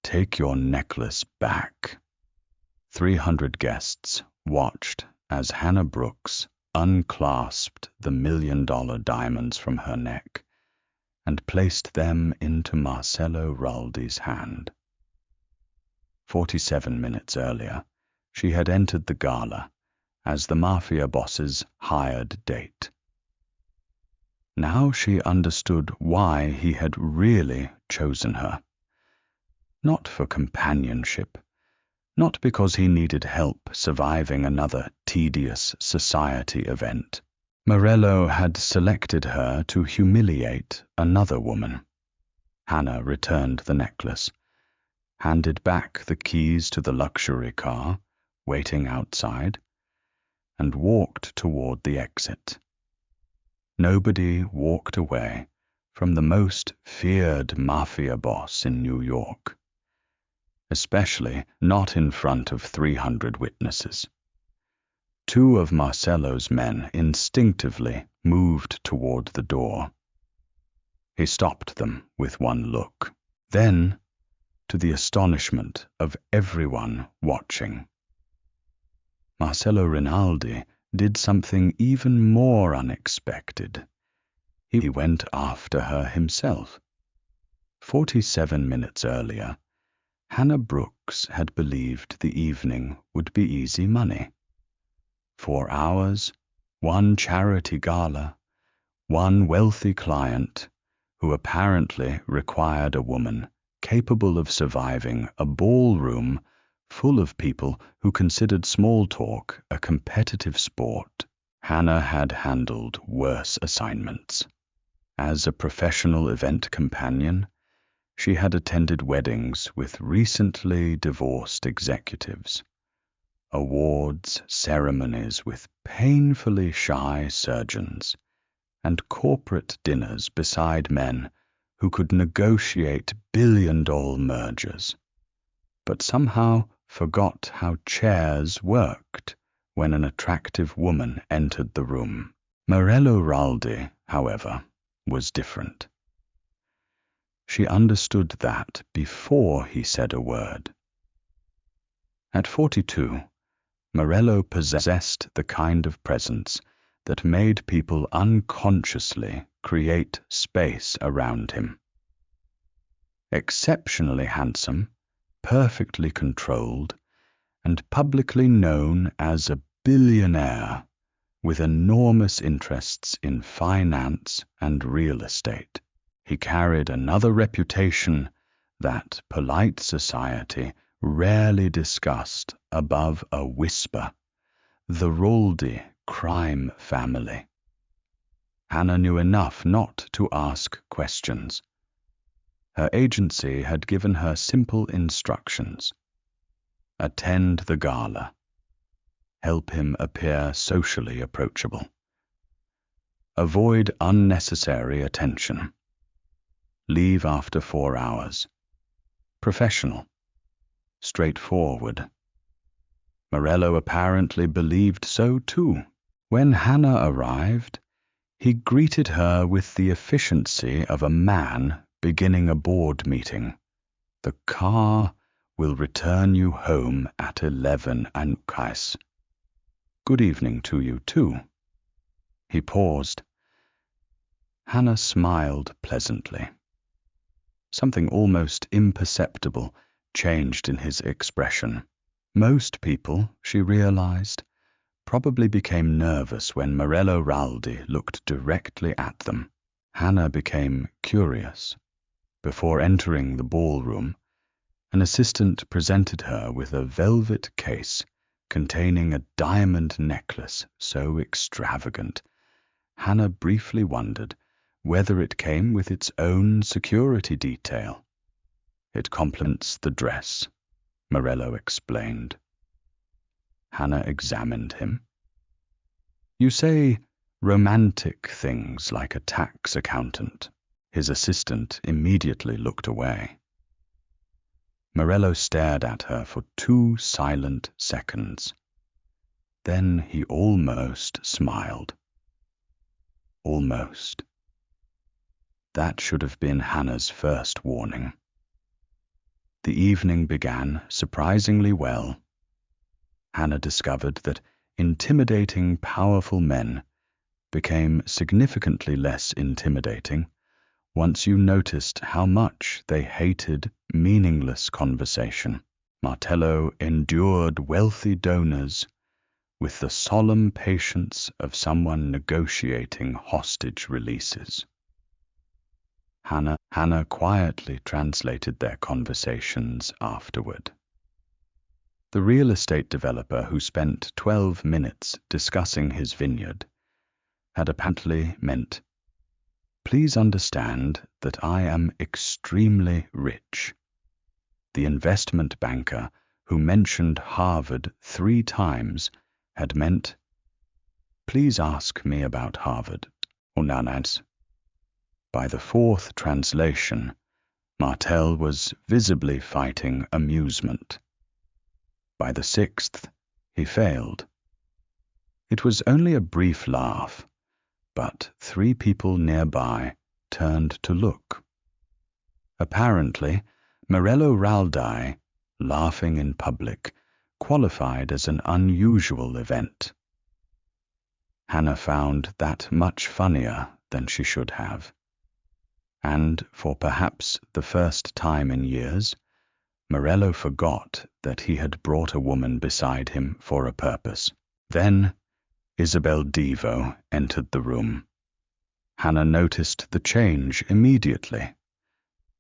take your necklace back." 300 guests watched as Hannah Brooks unclasped the $1,000,000 diamonds from her neck and placed them into Marcello Raldi's hand. 47 minutes earlier, she had entered the gala as the Mafia boss's hired date. Now she understood why he had really chosen her. Not for companionship, not because he needed help surviving another tedious society event. Morello had selected her to humiliate another woman. Hannah returned the necklace, handed back the keys to the luxury car waiting outside, and walked toward the exit. Nobody walked away from the most feared Mafia boss in New York, especially not in front of 300 witnesses. 2 of Marcello's men instinctively moved toward the door. He stopped them with one look. Then, to the astonishment of everyone watching, Marcello Rinaldi did something even more unexpected. He went after her himself. 47 minutes earlier, Hannah Brooks had believed the evening would be easy money. 4 hours, 1 charity gala, 1 wealthy client who apparently required a woman capable of surviving a ballroom full of people who considered small talk a competitive sport. Hannah had handled worse assignments. As a professional event companion, she had attended weddings with recently divorced executives, awards ceremonies with painfully shy surgeons, and corporate dinners beside men who could negotiate billion-dollar mergers, but somehow forgot how chairs worked when an attractive woman entered the room. Morello Raldi, however, was different. She understood that before he said a word. At 42, Morello possessed the kind of presence that made people unconsciously create space around him. Exceptionally handsome, perfectly controlled, and publicly known as a billionaire with enormous interests in finance and real estate, he carried another reputation that polite society rarely discussed above a whisper: the Raldi crime family. Hannah knew enough not to ask questions. Her agency had given her simple instructions: attend the gala, help him appear socially approachable, avoid unnecessary attention, leave after 4 hours, professional, straightforward. Morello apparently believed so too. When Hannah arrived, he greeted her with the efficiency of a man beginning a board meeting. "The car will return you home at 11 and Kais. Good evening to you too." He paused. Hannah smiled pleasantly. Something almost imperceptible changed in his expression. Most people, she realized, probably became nervous when Morello Raldi looked directly at them. Hannah became curious. Before entering the ballroom, an assistant presented her with a velvet case containing a diamond necklace so extravagant, Hannah briefly wondered whether it came with its own security detail. "It complements the dress," Morello explained. Hannah examined him. "You say romantic things like a tax accountant." His assistant immediately looked away. Morello stared at her for 2 silent seconds. Then he almost smiled. Almost. That should have been Hannah's first warning. The evening began surprisingly well. Hannah discovered that intimidating, powerful men became significantly less intimidating once you noticed how much they hated meaningless conversation. Martello endured wealthy donors with the solemn patience of someone negotiating hostage releases. Hannah quietly translated their conversations afterward. The real estate developer who spent 12 minutes discussing his vineyard had apparently meant, "Please understand that I am extremely rich." The investment banker who mentioned Harvard 3 times had meant, "Please ask me about Harvard," or nanas. By the 4th translation, Martel was visibly fighting amusement. By the 6th, he failed. It was only a brief laugh, but 3 people nearby turned to look. Apparently, Morello Raldi, laughing in public, qualified as an unusual event. Hannah found that much funnier than she should have. And for perhaps the first time in years, Morello forgot that he had brought a woman beside him for a purpose. Then Isabel Devo entered the room. Hannah noticed the change immediately,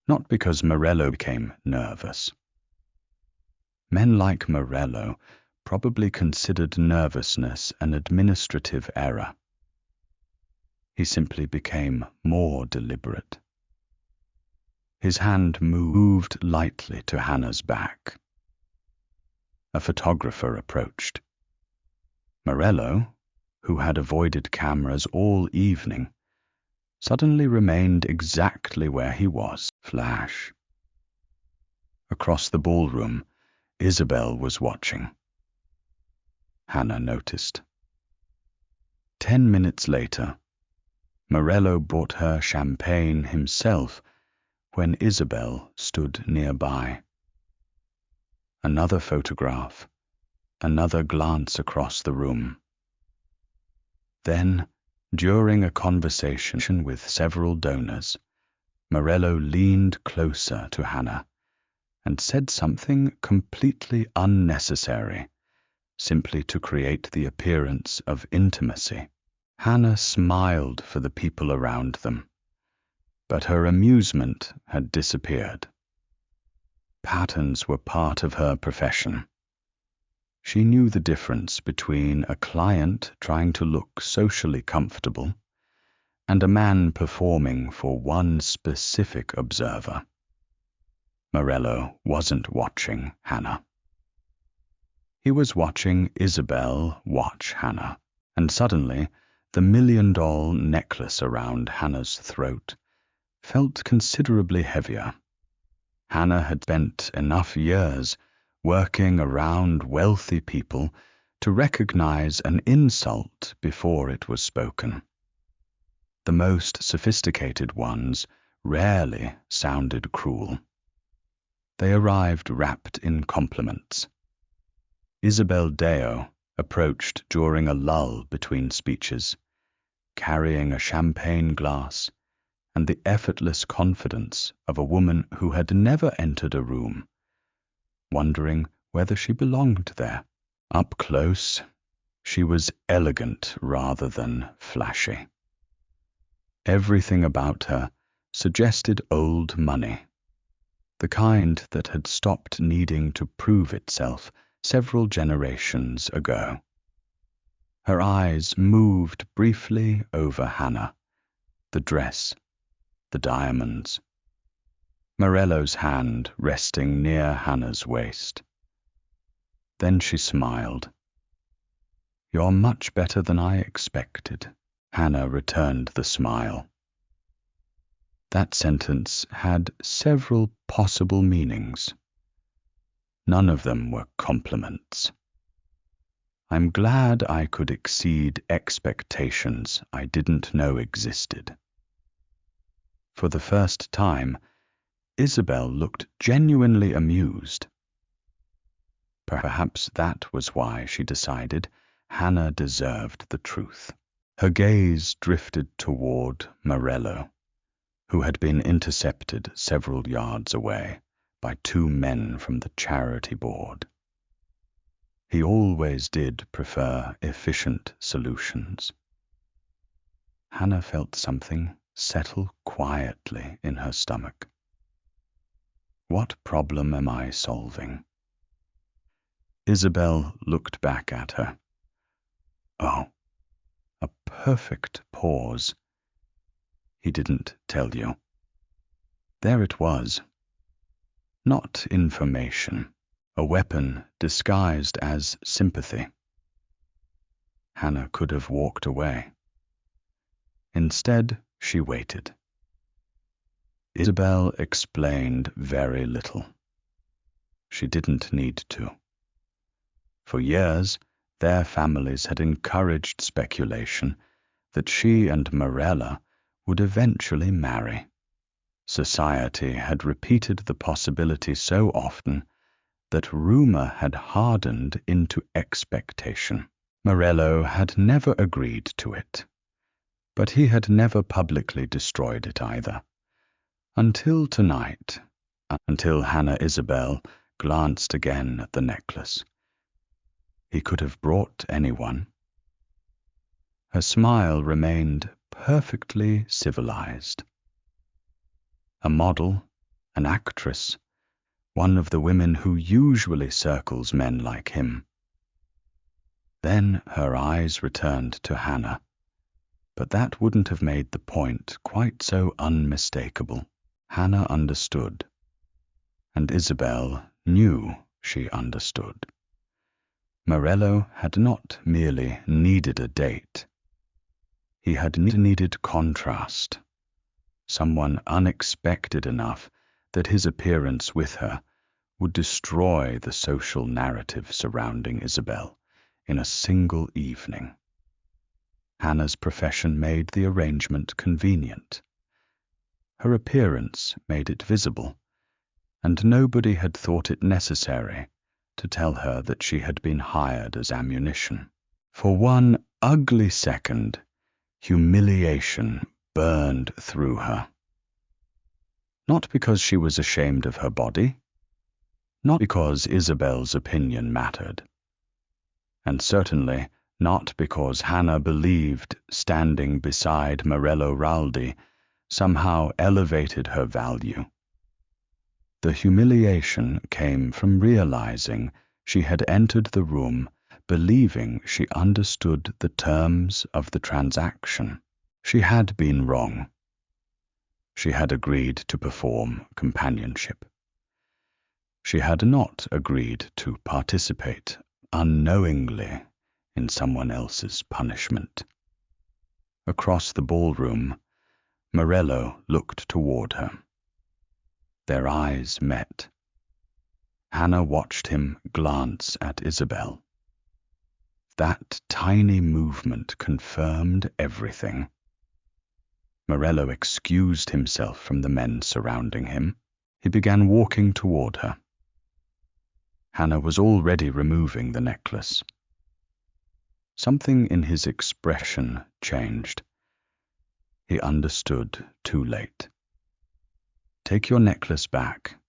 not because Morello became nervous. Men like Morello probably considered nervousness an administrative error. He simply became more deliberate. His hand moved lightly to Hannah's back. A photographer approached. Morello, who had avoided cameras all evening, suddenly remained exactly where he was. Flash. Across the ballroom, Isabel was watching. Hannah noticed. 10 minutes later, Morello brought her champagne himself when Isabel stood nearby. Another photograph, another glance across the room. Then, during a conversation with several donors, Morello leaned closer to Hannah and said something completely unnecessary, simply to create the appearance of intimacy. Hannah smiled for the people around them, but her amusement had disappeared. Patterns were part of her profession. She knew the difference between a client trying to look socially comfortable and a man performing for one specific observer. Morello wasn't watching Hannah. He was watching Isabel watch Hannah, and suddenly the $1 million necklace around Hannah's throat felt considerably heavier. Hannah had spent enough years working around wealthy people to recognize an insult before it was spoken. The most sophisticated ones rarely sounded cruel. They arrived wrapped in compliments. Isabel Deo approached during a lull between speeches, carrying a champagne glass and the effortless confidence of a woman who had never entered a room, wondering whether she belonged there. Up close, she was elegant rather than flashy. Everything about her suggested old money, the kind that had stopped needing to prove itself several generations ago. Her eyes moved briefly over Hannah, the dress, the diamonds. Morello's hand resting near Hannah's waist. Then she smiled. "You're much better than I expected." Hannah returned the smile. That sentence had several possible meanings. None of them were compliments. I'm glad I could exceed expectations I didn't know existed. For the first time, Isabel looked genuinely amused. Perhaps that was why she decided Hannah deserved the truth. Her gaze drifted toward Morello, who had been intercepted several yards away by two men from the charity board. He always did prefer efficient solutions. Hannah felt something settle quietly in her stomach. What problem am I solving? Isabel looked back at her. Oh, a perfect pause. He didn't tell you. There it was. Not information, a weapon disguised as sympathy. Hannah could have walked away. Instead, she waited. Isabel explained very little. She didn't need to. For years, their families had encouraged speculation that she and Morella would eventually marry. Society had repeated the possibility so often that rumor had hardened into expectation. Morello had never agreed to it, but he had never publicly destroyed it either. Until tonight, until Hannah Isabel glanced again at the necklace. He could have brought anyone. Her smile remained perfectly civilized. A model, an actress, one of the women who usually circles men like him. Then her eyes returned to Hannah, but that wouldn't have made the point quite so unmistakable. Hannah understood, and Isabel knew she understood. Morello had not merely needed a date. He had needed contrast, someone unexpected enough that his appearance with her would destroy the social narrative surrounding Isabel in a single evening. Hannah's profession made the arrangement convenient. Her appearance made it visible, and nobody had thought it necessary to tell her that she had been hired as ammunition. For one ugly second, humiliation burned through her. Not because she was ashamed of her body, not because Isabel's opinion mattered, and certainly not because Hannah believed standing beside Morello Raldi somehow elevated her value. The humiliation came from realizing she had entered the room believing she understood the terms of the transaction. She had been wrong. She had agreed to perform companionship. She had not agreed to participate unknowingly in someone else's punishment. Across the ballroom, Morello looked toward her. Their eyes met. Hannah watched him glance at Isabel. That tiny movement confirmed everything. Morello excused himself from the men surrounding him. He began walking toward her. Hannah was already removing the necklace. Something in his expression changed. He understood too late. Take your necklace back.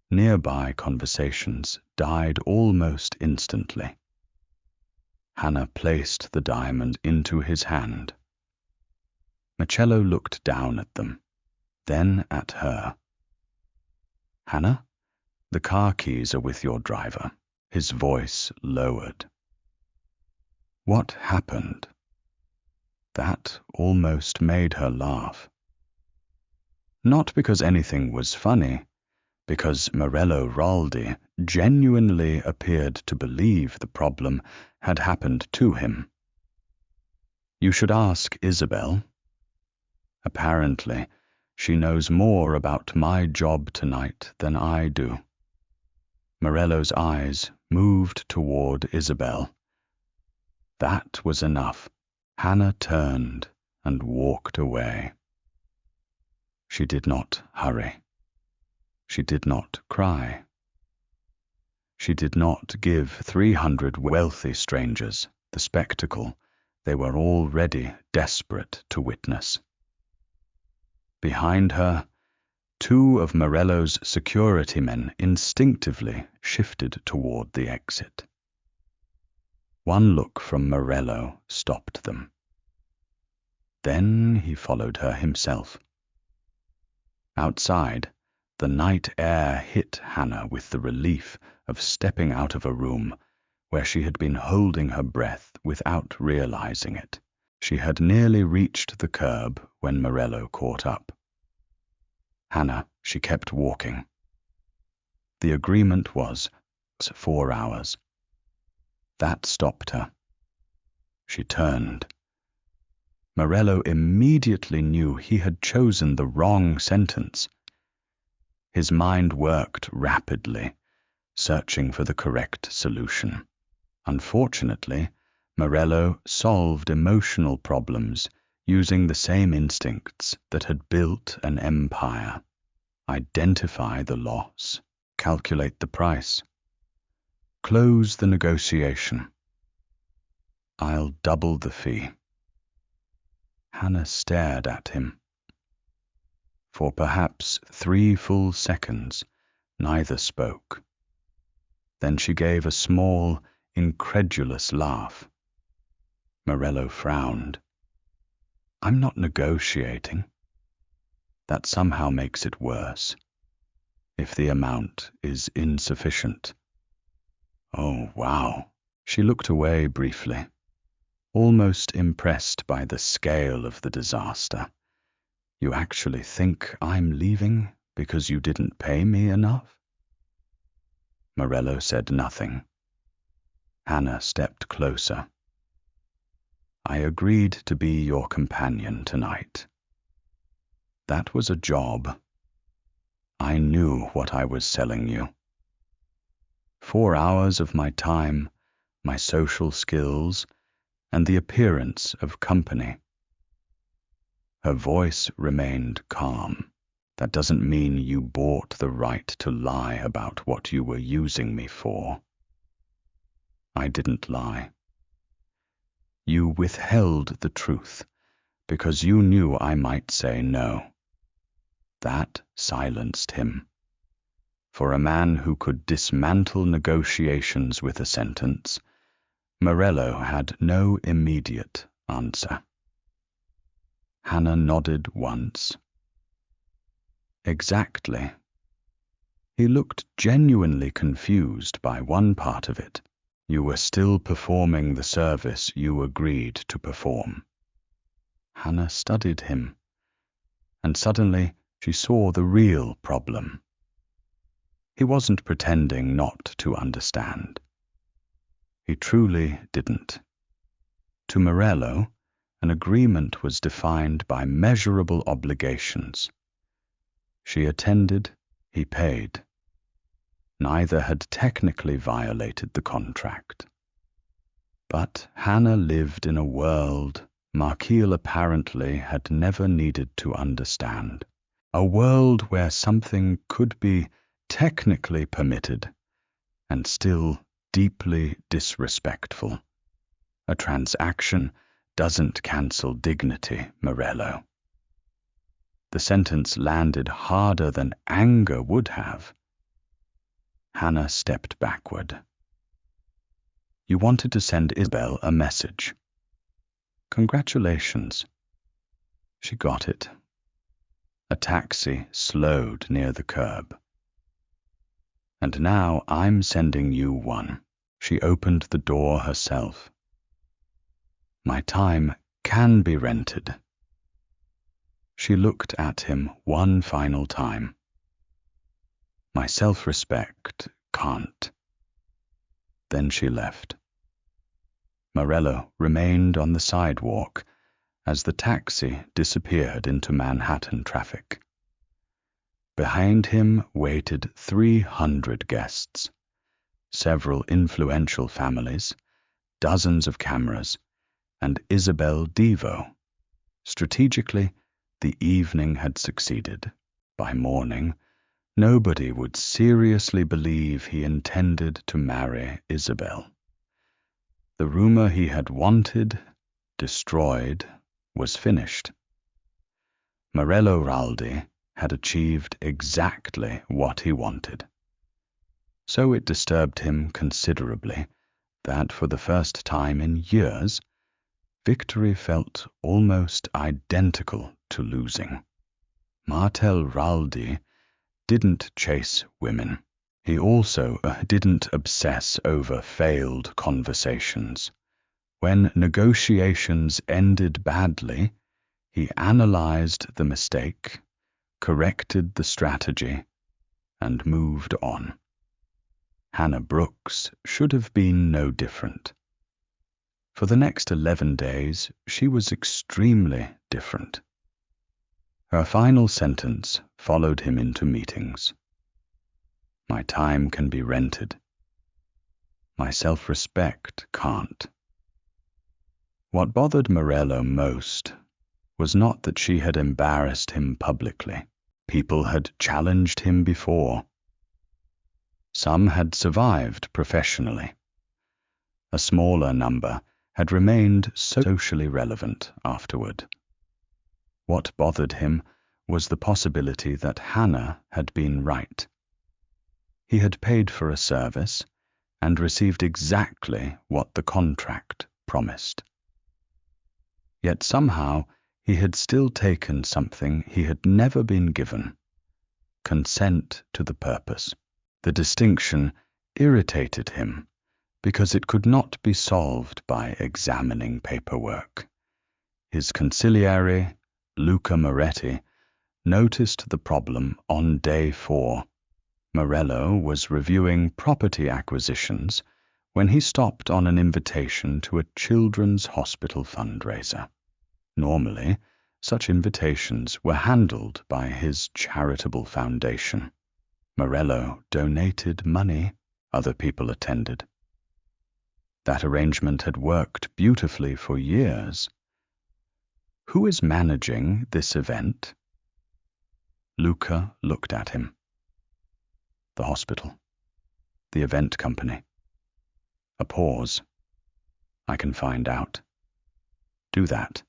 Nearby conversations died almost instantly. Hannah placed the diamond into his hand. Marcello looked down at them, then at her. Hannah, the car keys are with your driver. His voice lowered. What happened? That almost made her laugh. Not because anything was funny, because Morello Raldi genuinely appeared to believe the problem had happened to him. You should ask Isabel. Apparently, she knows more about my job tonight than I do. Morello's eyes moved toward Isabel. That was enough. Hannah turned and walked away. She did not hurry. She did not cry. She did not give 300 wealthy strangers the spectacle they were already desperate to witness. Behind her, two of Morello's security men instinctively shifted toward the exit. One look from Morello stopped them. Then he followed her himself. Outside, the night air hit Hannah with the relief of stepping out of a room where she had been holding her breath without realizing it. She had nearly reached the curb when Morello caught up. Hannah, she kept walking. The agreement was 4 hours. That stopped her. She turned. Morello immediately knew he had chosen the wrong sentence. His mind worked rapidly, searching for the correct solution. Unfortunately, Morello solved emotional problems using the same instincts that had built an empire. Identify the loss, calculate the price, close the negotiation. I'll double the fee. Hannah stared at him. For perhaps 3 full seconds, neither spoke. Then she gave a small, incredulous laugh. Morello frowned. I'm not negotiating. That somehow makes it worse, if the amount is insufficient. Oh, wow. She looked away briefly, almost impressed by the scale of the disaster. You actually think I'm leaving because you didn't pay me enough? Morello said nothing. Hannah stepped closer. I agreed to be your companion tonight. That was a job. I knew what I was selling you. 4 hours of my time, my social skills, and the appearance of company. Her voice remained calm. That doesn't mean you bought the right to lie about what you were using me for. I didn't lie. You withheld the truth because you knew I might say no. That silenced him. For a man who could dismantle negotiations with a sentence, Morello had no immediate answer. Hannah nodded once. Exactly. He looked genuinely confused by one part of it. You were still performing the service you agreed to perform. Hannah studied him, and suddenly she saw the real problem. He wasn't pretending not to understand. He truly didn't. To Morello, an agreement was defined by measurable obligations. She attended, he paid. Neither had technically violated the contract. But Hannah lived in a world Markeel apparently had never needed to understand. A world where something could be technically permitted and still deeply disrespectful. A transaction doesn't cancel dignity, Morello. The sentence landed harder than anger would have. Hannah stepped backward. You wanted to send Isabel a message. Congratulations. She got it. A taxi slowed near the curb. And now I'm sending you one. She opened the door herself. My time can be rented. She looked at him one final time. My self-respect can't. Then she left. Morello remained on the sidewalk as the taxi disappeared into Manhattan traffic. Behind him waited 300 guests, several influential families, dozens of cameras, and Isabel Devo. Strategically, the evening had succeeded. By morning, Nobody would seriously believe he intended to marry Isabel. The rumor he had wanted, destroyed, was finished. Morello Raldi had achieved exactly what he wanted. So it disturbed him considerably that for the first time in years, victory felt almost identical to losing. Martel Raldi didn't chase women. He also didn't obsess over failed conversations. When negotiations ended badly, he analyzed the mistake, corrected the strategy, and moved on. Hannah Brooks should have been no different. For the next 11 days, she was extremely different. Her final sentence followed him into meetings. My time can be rented. My self-respect can't. What bothered Morello most was not that she had embarrassed him publicly. People had challenged him before. Some had survived professionally. A smaller number had remained socially relevant afterward. What bothered him was the possibility that Hannah had been right. He had paid for a service and received exactly what the contract promised. Yet somehow he had still taken something he had never been given: consent to the purpose. The distinction irritated him because it could not be solved by examining paperwork. His consigliere, Luca Moretti, noticed the problem on day 4. Morello was reviewing property acquisitions when he stopped on an invitation to a children's hospital fundraiser. Normally, such invitations were handled by his charitable foundation. Morello donated money, other people attended. That arrangement had worked beautifully for years. Who is managing this event? Luca looked at him. The hospital. The event company. A pause. I can find out. Do that.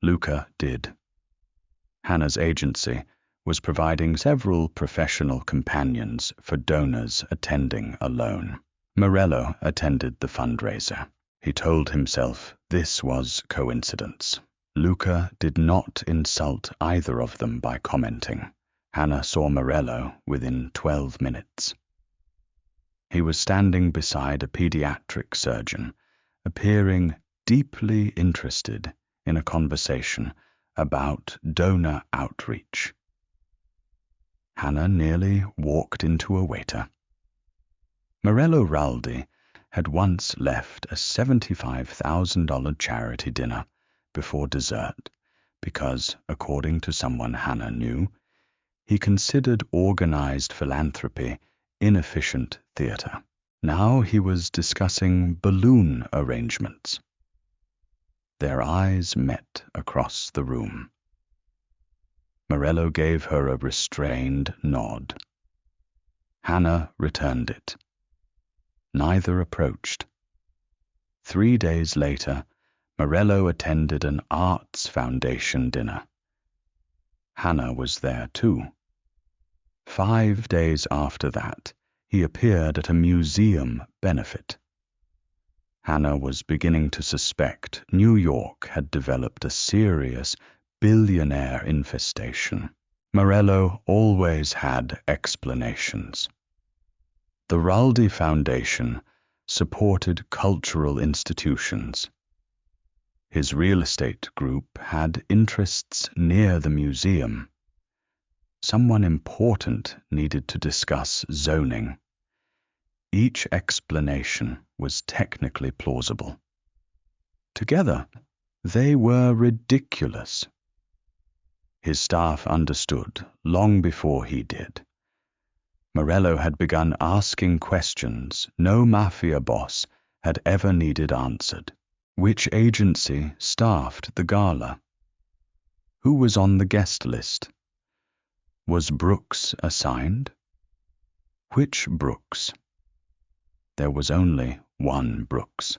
Luca did. Hannah's agency was providing several professional companions for donors attending alone. Morello attended the fundraiser. He told himself this was coincidence. Luca did not insult either of them by commenting. Hannah saw Morello within 12 minutes. He was standing beside a pediatric surgeon, appearing deeply interested in a conversation about donor outreach. Hannah nearly walked into a waiter. Morello Raldi had once left a $75,000 charity dinner before dessert because, according to someone Hannah knew, he considered organized philanthropy inefficient theater. Now he was discussing balloon arrangements. Their eyes met across the room. Morello gave her a restrained nod. Hannah returned it. Neither approached. 3 days later, Morello attended an Arts Foundation dinner. Hannah was there too. 5 days after that, he appeared at a museum benefit. Hannah was beginning to suspect New York had developed a serious billionaire infestation. Morello always had explanations. The Raldi Foundation supported cultural institutions. His real estate group had interests near the museum. Someone important needed to discuss zoning. Each explanation was technically plausible. Together, they were ridiculous. His staff understood long before he did. Morello had begun asking questions no Mafia boss had ever needed answered. Which agency staffed the gala? Who was on the guest list? Was Brooks assigned? Which Brooks? There was only one Brooks.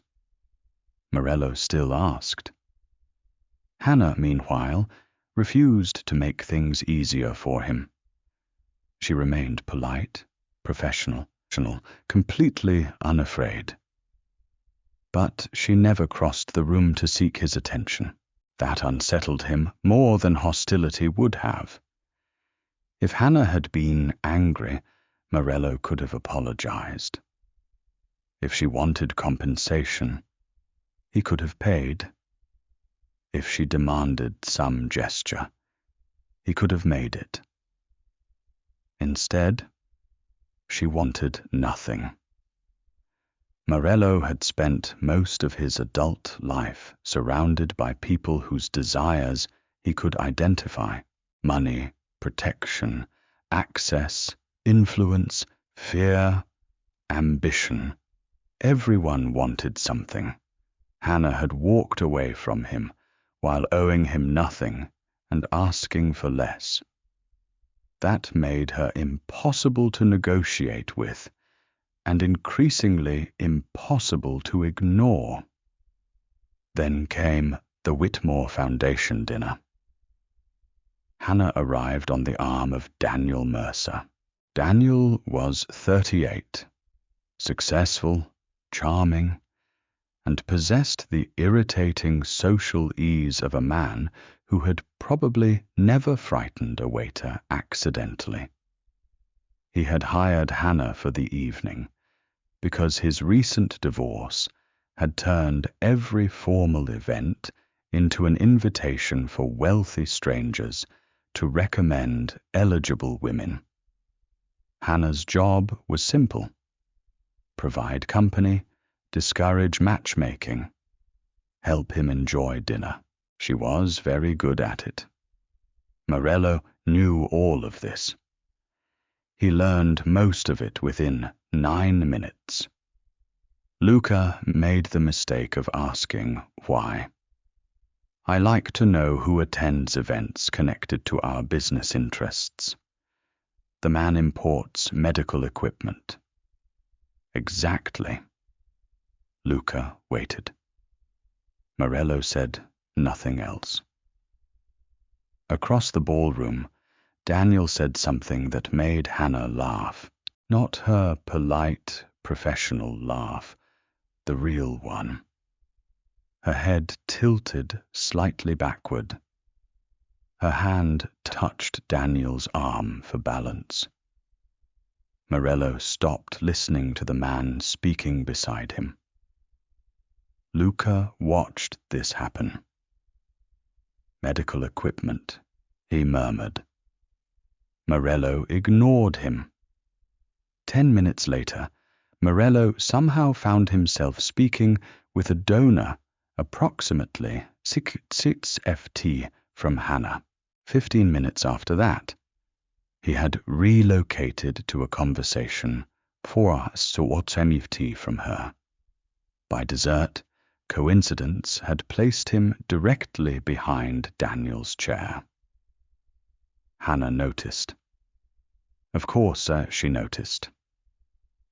Morello still asked. Hannah, meanwhile, refused to make things easier for him. She remained polite, professional, completely unafraid. But she never crossed the room to seek his attention. That unsettled him more than hostility would have. If Hannah had been angry, Morello could have apologized. If she wanted compensation, he could have paid. If she demanded some gesture, he could have made it. Instead, she wanted nothing. Morello had spent most of his adult life surrounded by people whose desires he could identify: money, protection, access, influence, fear, ambition. Everyone wanted something. Hannah had walked away from him while owing him nothing and asking for less. That made her impossible to negotiate with, and increasingly impossible to ignore. Then came the Whitmore Foundation dinner. Hannah arrived on the arm of Daniel Mercer. Daniel was 38, successful, charming, and possessed the irritating social ease of a man who had probably never frightened a waiter accidentally. He had hired Hannah for the evening because his recent divorce had turned every formal event into an invitation for wealthy strangers to recommend eligible women. Hannah's job was simple: provide company, discourage matchmaking, help him enjoy dinner. She was very good at it. Morello knew all of this. He learned most of it within 9 minutes. Luca made the mistake of asking why. I like to know who attends events connected to our business interests. The man imports medical equipment. Exactly. Luca waited. Morello said nothing else. Across the ballroom, Daniel said something that made Hannah laugh. Not her polite, professional laugh, the real one. Her head tilted slightly backward. Her hand touched Daniel's arm for balance. Morello stopped listening to the man speaking beside him. Luca watched this happen. Medical equipment, he murmured. Morello ignored him. 10 minutes later, Morello somehow found himself speaking with a donor approximately 6 FT from Hannah. 15 minutes after that, he had relocated to a conversation 4 FT from her. By dessert, coincidence had placed him directly behind Daniel's chair. Hannah noticed. Of course, she noticed.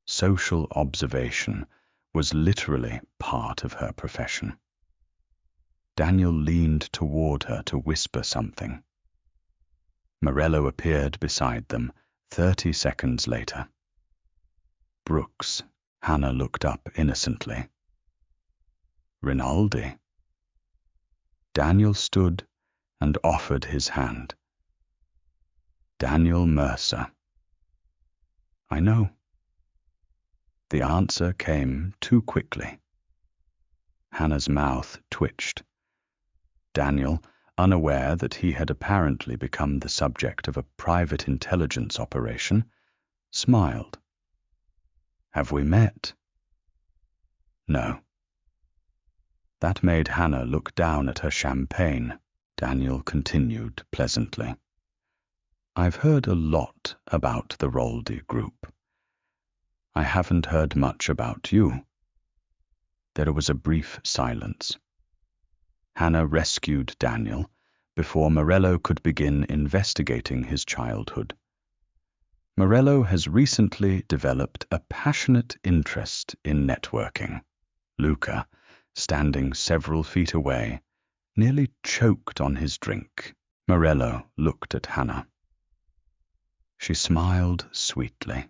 Social observation was literally part of her profession. Daniel leaned toward her to whisper something. Morello appeared beside them 30 seconds later. Brooks, Hannah looked up innocently. Rinaldi. Daniel stood and offered his hand. Daniel Mercer. I know. The answer came too quickly. Hannah's mouth twitched. Daniel, unaware that he had apparently become the subject of a private intelligence operation, smiled. Have we met? No. That made Hannah look down at her champagne. Daniel continued pleasantly. I've heard a lot about the Roldi Group. I haven't heard much about you. There was a brief silence. Hannah rescued Daniel before Morello could begin investigating his childhood. Morello has recently developed a passionate interest in networking. Luca, standing several feet away, nearly choked on his drink. Morello looked at Hannah. She smiled sweetly.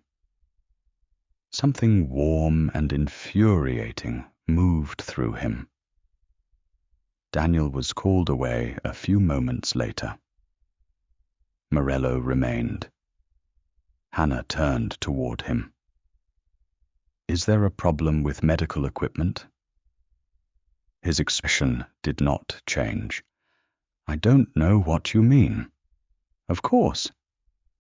Something warm and infuriating moved through him. Daniel was called away a few moments later. Morello remained. Hannah turned toward him. "Is there a problem with medical equipment?" His expression did not change. "I don't know what you mean." "Of course."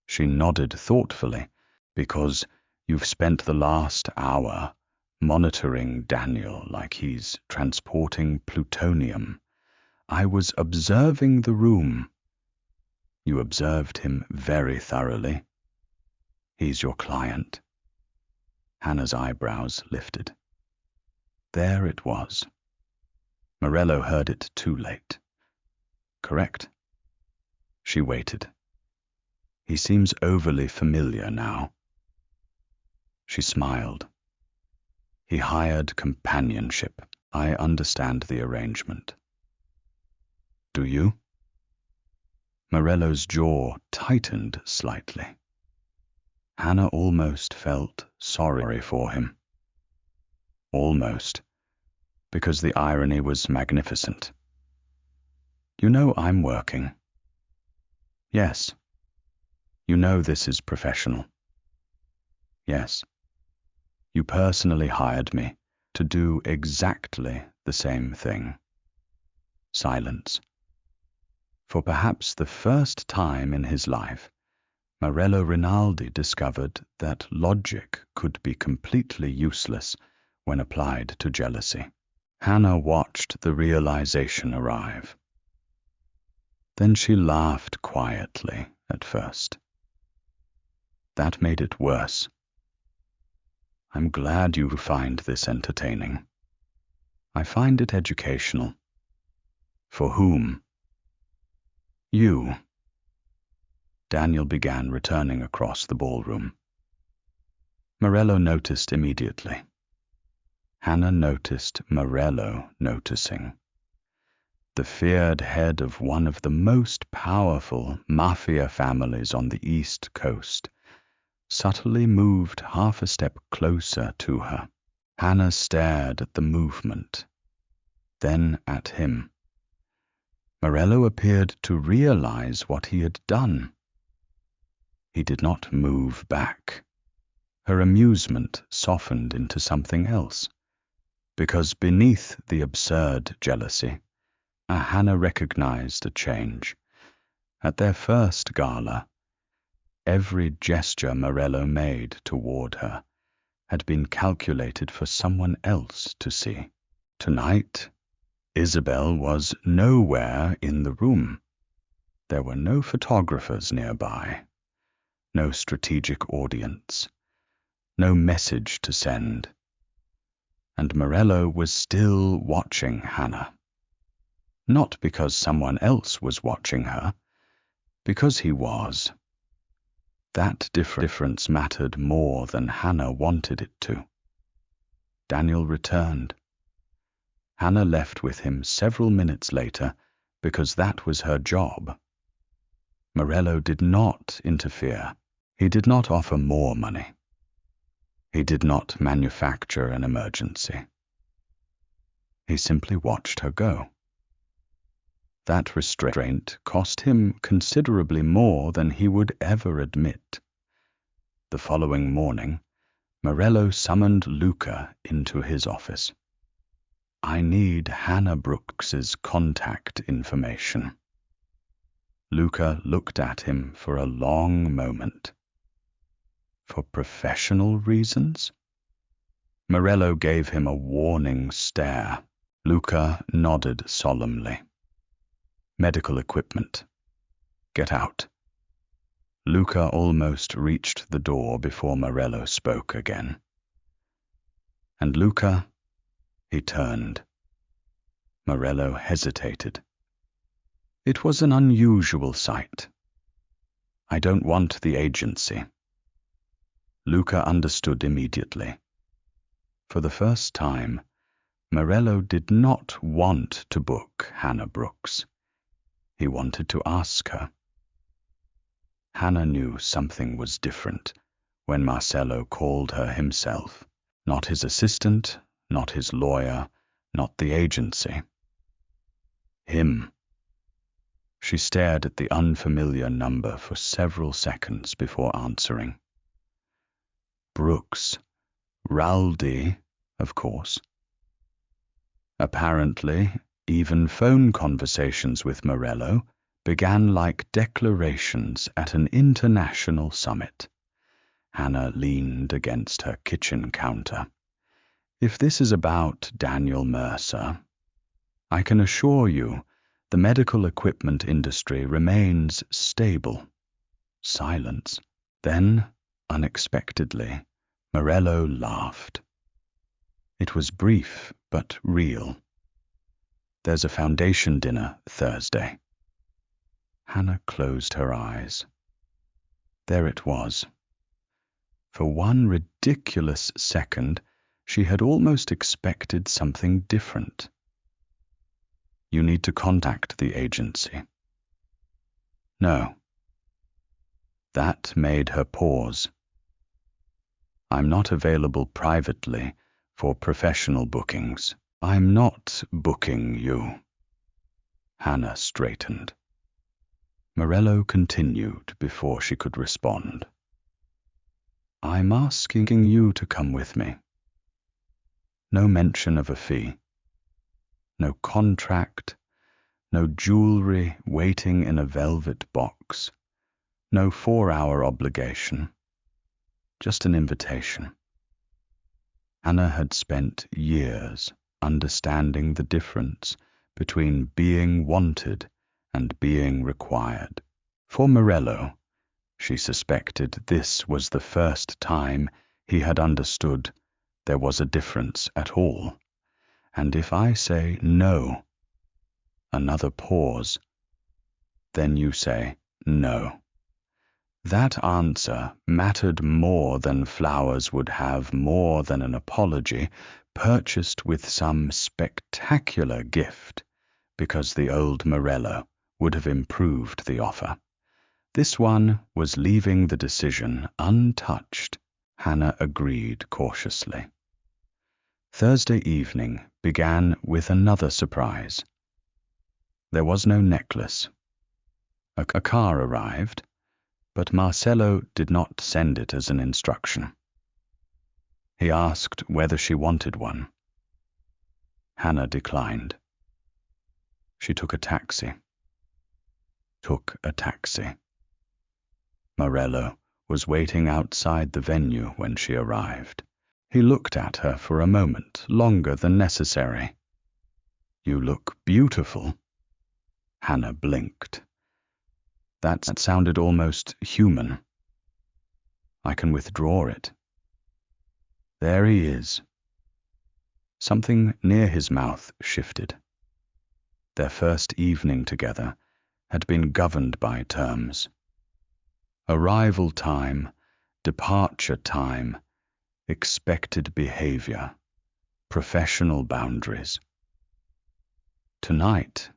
She nodded thoughtfully. "Because you've spent the last hour monitoring Daniel like he's transporting plutonium. I was observing the room." "You observed him very thoroughly." "He's your client." Hannah's eyebrows lifted. There it was. Morello heard it too late. "Correct." She waited. "He seems overly familiar now." She smiled. "He hired companionship. I understand the arrangement." "Do you?" Morello's jaw tightened slightly. Hannah almost felt sorry for him. Almost, because the irony was magnificent. "You know I'm working." "Yes." "You know this is professional." "Yes." "You personally hired me to do exactly the same thing." Silence. For perhaps the first time in his life, Morello Rinaldi discovered that logic could be completely useless when applied to jealousy. Hannah watched the realization arrive. Then she laughed quietly at first. That made it worse. "I'm glad you find this entertaining." "I find it educational." "For whom?" "You." Daniel began returning across the ballroom. Morello noticed immediately. Hannah noticed Morello noticing. The feared head of one of the most powerful Mafia families on the East Coast subtly moved half a step closer to her. Hannah stared at the movement, then at him. Morello appeared to realize what he had done. He did not move back. Her amusement softened into something else, because beneath the absurd jealousy, Hannah recognized a change. At their first gala, every gesture Morello made toward her had been calculated for someone else to see. Tonight, Isabel was nowhere in the room. There were no photographers nearby, no strategic audience, no message to send. And Morello was still watching Hannah. Not because someone else was watching her, because he was. That difference mattered more than Hannah wanted it to. Daniel returned. Hannah left with him several minutes later because that was her job. Morello did not interfere. He did not offer more money. He did not manufacture an emergency. He simply watched her go. That restraint cost him considerably more than he would ever admit. The following morning, Morello summoned Luca into his office. "I need Hannah Brooks's contact information." Luca looked at him for a long moment. "For professional reasons?" Morello gave him a warning stare. Luca nodded solemnly. "Medical equipment. Get out." Luca almost reached the door before Morello spoke again. "And Luca," he turned. Morello hesitated. It was an unusual sight. I don't want the agency. Luca understood immediately. For the first time, Morello did not want to book Hannah Brooks. He wanted to ask her. Hannah knew something was different when Marcello called her himself, not his assistant, not his lawyer, not the agency. Him. She stared at the unfamiliar number for several seconds before answering. Brooks. Raldi, of course. Apparently, even phone conversations with Morello began like declarations at an international summit. Hannah leaned against her kitchen counter. If this is about Daniel Mercer, I can assure you the medical equipment industry remains stable. Silence. Then, unexpectedly, Morello laughed. It was brief but real. There's a foundation dinner Thursday. Hannah closed her eyes. There it was. For one ridiculous second, she had almost expected something different. You need to contact the agency. No. That made her pause. I'm not available privately for professional bookings. I'm not booking you. Hannah straightened. Morello continued before she could respond. I'm asking you to come with me. No mention of a fee. No contract, no jewelry waiting in a velvet box, no 4-hour obligation, just an invitation. Hannah had spent years understanding the difference between being wanted and being required. For Morello, she suspected this was the first time he had understood there was a difference at all. And if I say no, another pause, then you say no. That answer mattered more than flowers would have, more than an apology purchased with some spectacular gift, because the old Morello would have improved the offer. This one was leaving the decision untouched. Hannah agreed cautiously. Thursday evening began with another surprise. There was no necklace. A car arrived, but Marcello did not send it as an instruction. He asked whether she wanted one. Hannah declined. She took a taxi. Morello was waiting outside the venue when she arrived. He looked at her for a moment, longer than necessary. You look beautiful. Hannah blinked. That sounded almost human. I can withdraw it. There he is. Something near his mouth shifted. Their first evening together had been governed by terms. Arrival time, departure time, expected behavior, professional boundaries. Tonight,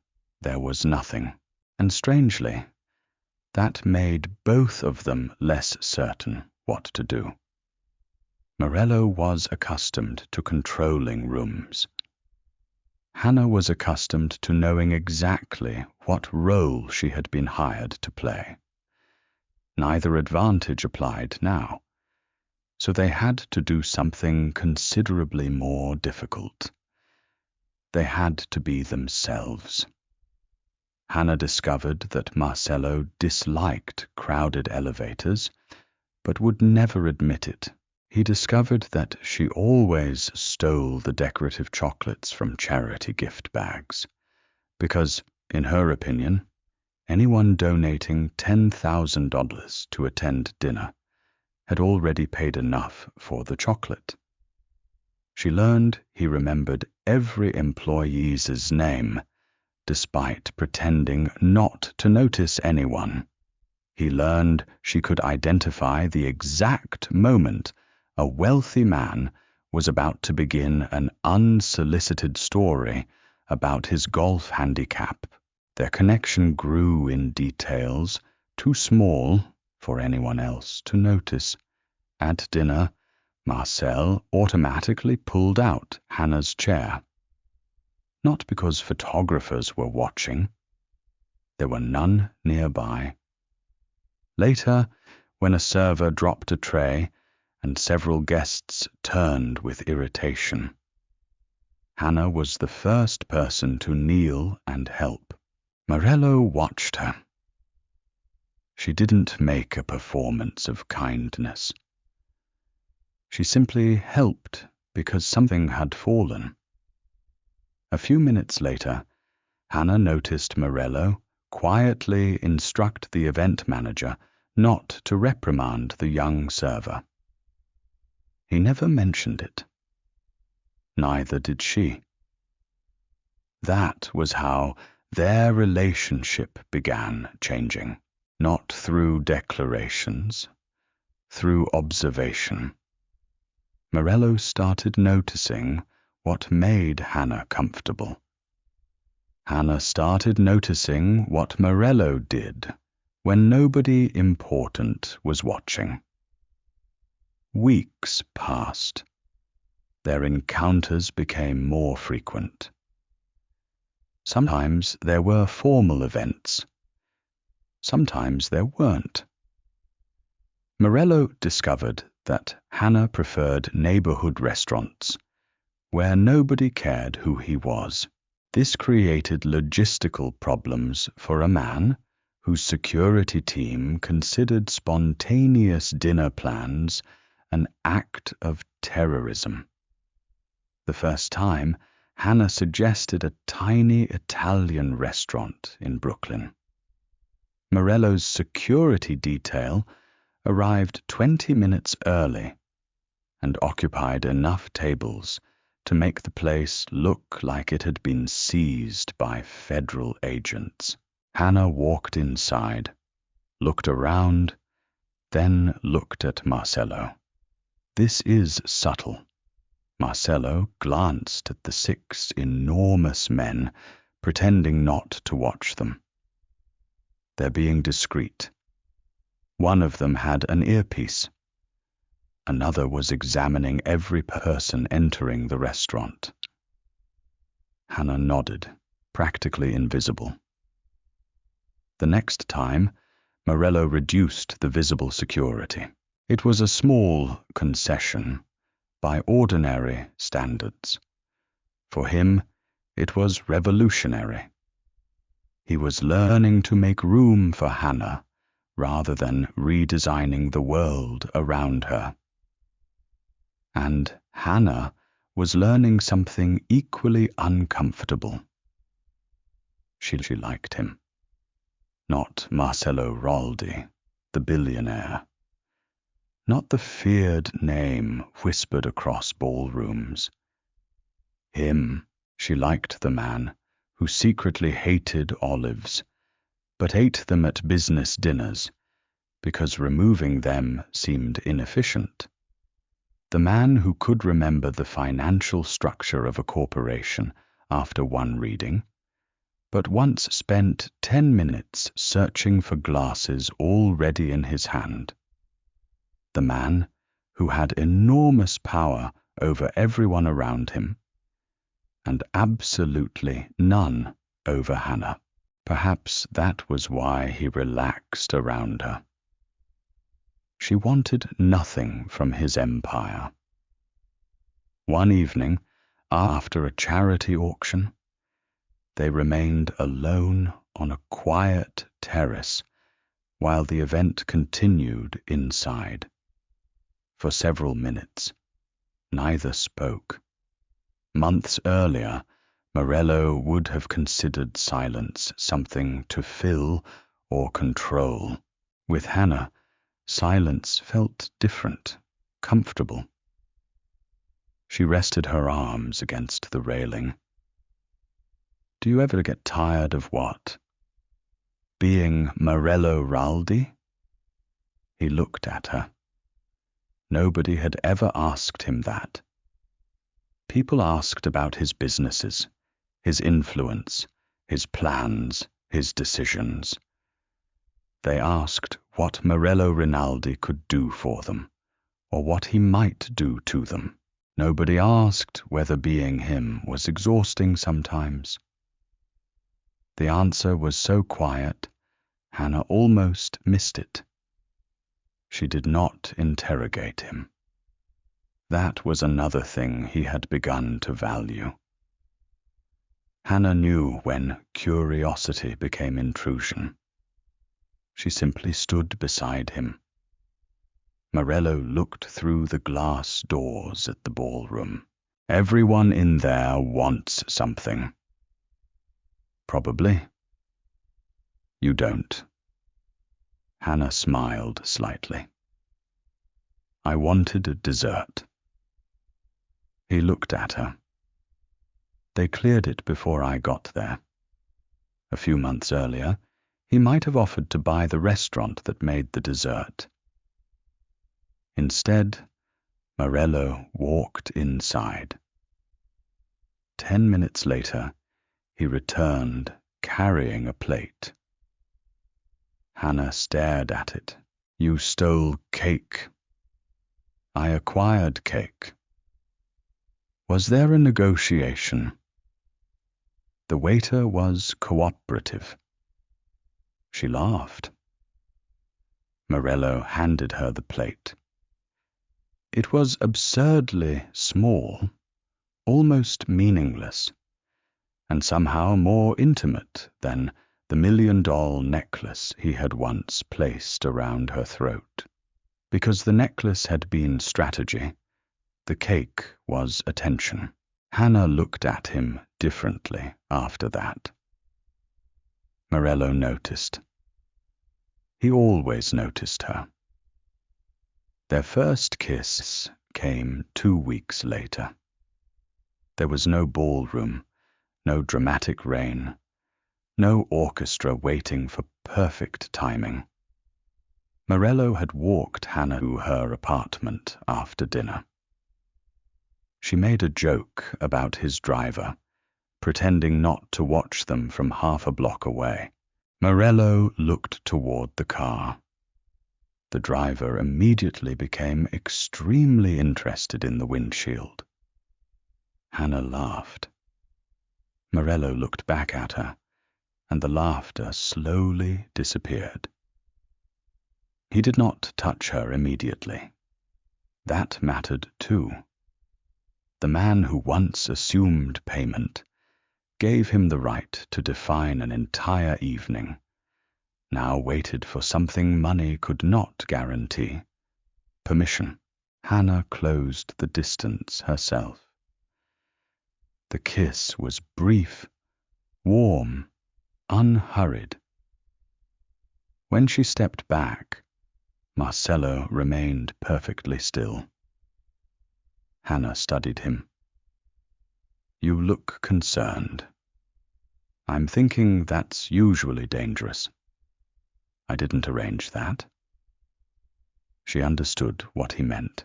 there was nothing, and strangely, that made both of them less certain what to do. Morello was accustomed to controlling rooms. Hannah was accustomed to knowing exactly what role she had been hired to play. Neither advantage applied now, so they had to do something considerably more difficult. They had to be themselves. Hannah discovered that Marcello disliked crowded elevators, but would never admit it. He discovered that she always stole the decorative chocolates from charity gift bags, because, in her opinion, anyone donating $10,000 to attend dinner had already paid enough for the chocolate. She learned he remembered every employee's name, despite pretending not to notice anyone. He learned she could identify the exact moment a wealthy man was about to begin an unsolicited story about his golf handicap. Their connection grew in details too small for anyone else to notice. At dinner, Marcel automatically pulled out Hannah's chair. Not because photographers were watching. There were none nearby. Later, when a server dropped a tray and several guests turned with irritation, Hannah was the first person to kneel and help. Morello watched her. She didn't make a performance of kindness. She simply helped because something had fallen. A few minutes later, Hannah noticed Morello quietly instruct the event manager not to reprimand the young server. He never mentioned it. Neither did she. That was how their relationship began changing, not through declarations, through observation. Morello started noticing what made Hannah comfortable. Hannah started noticing what Morello did when nobody important was watching. Weeks passed. Their encounters became more frequent. Sometimes there were formal events. Sometimes there weren't. Morello discovered that Hannah preferred neighborhood restaurants, where nobody cared who he was. This created logistical problems for a man whose security team considered spontaneous dinner plans an act of terrorism. The first time, Hannah suggested a tiny Italian restaurant in Brooklyn. Morello's security detail arrived 20 minutes early and occupied enough tables to make the place look like it had been seized by federal agents. Hannah walked inside, looked around, then looked at Marcello. This is subtle. Marcello glanced at the 6 enormous men, pretending not to watch them. They're being discreet. One of them had an earpiece. Another was examining every person entering the restaurant. Hannah nodded, practically invisible. The next time, Morello reduced the visible security. It was a small concession by ordinary standards. For him, it was revolutionary. He was learning to make room for Hannah rather than redesigning the world around her. And Hannah was learning something equally uncomfortable. She liked him. Not Marcello Roldi, the billionaire. Not the feared name whispered across ballrooms. Him. She liked the man who secretly hated olives, but ate them at business dinners because removing them seemed inefficient. The man who could remember the financial structure of a corporation after one reading, but once spent 10 minutes searching for glasses already in his hand. The man who had enormous power over everyone around him, and absolutely none over Hannah. Perhaps that was why he relaxed around her. She wanted nothing from his empire. One evening, after a charity auction, they remained alone on a quiet terrace while the event continued inside. For several minutes, neither spoke. Months earlier, Morello would have considered silence something to fill or control. With Hannah, silence felt different, comfortable. She rested her arms against the railing. Do you ever get tired of what? Being Morello Raldi? He looked at her. Nobody had ever asked him that. People asked about his businesses, his influence, his plans, his decisions. They asked what Morello Rinaldi could do for them, or what he might do to them. Nobody asked whether being him was exhausting sometimes. The answer was so quiet, Hannah almost missed it. She did not interrogate him. That was another thing he had begun to value. Hannah knew when curiosity became intrusion. She simply stood beside him. Morello looked through the glass doors at the ballroom. Everyone in there wants something. Probably. You don't. Hannah smiled slightly. I wanted a dessert. He looked at her. They cleared it before I got there. A few months earlier, he might have offered to buy the restaurant that made the dessert. Instead, Morello walked inside. 10 minutes later, he returned carrying a plate. Hannah stared at it. You stole cake. I acquired cake. Was there a negotiation? The waiter was cooperative. She laughed. Morello handed her the plate. It was absurdly small, almost meaningless, and somehow more intimate than the $1 million necklace he had once placed around her throat. Because the necklace had been strategy, the cake was attention. Hannah looked at him differently after that. Morello noticed. He always noticed her. Their first kiss came 2 weeks later. There was no ballroom, no dramatic rain, no orchestra waiting for perfect timing. Morello had walked Hannah to her apartment after dinner. She made a joke about his driver, pretending not to watch them from half a block away. Morello looked toward the car. The driver immediately became extremely interested in the windshield. Hannah laughed. Morello looked back at her, and the laughter slowly disappeared. He did not touch her immediately. That mattered too. The man who once assumed payment gave him the right to define an entire evening, now waited for something money could not guarantee. Permission. Hannah closed the distance herself. The kiss was brief, warm, unhurried. When she stepped back, Marcello remained perfectly still. Hannah studied him. You look concerned. I'm thinking that's usually dangerous. I didn't arrange that. She understood what he meant.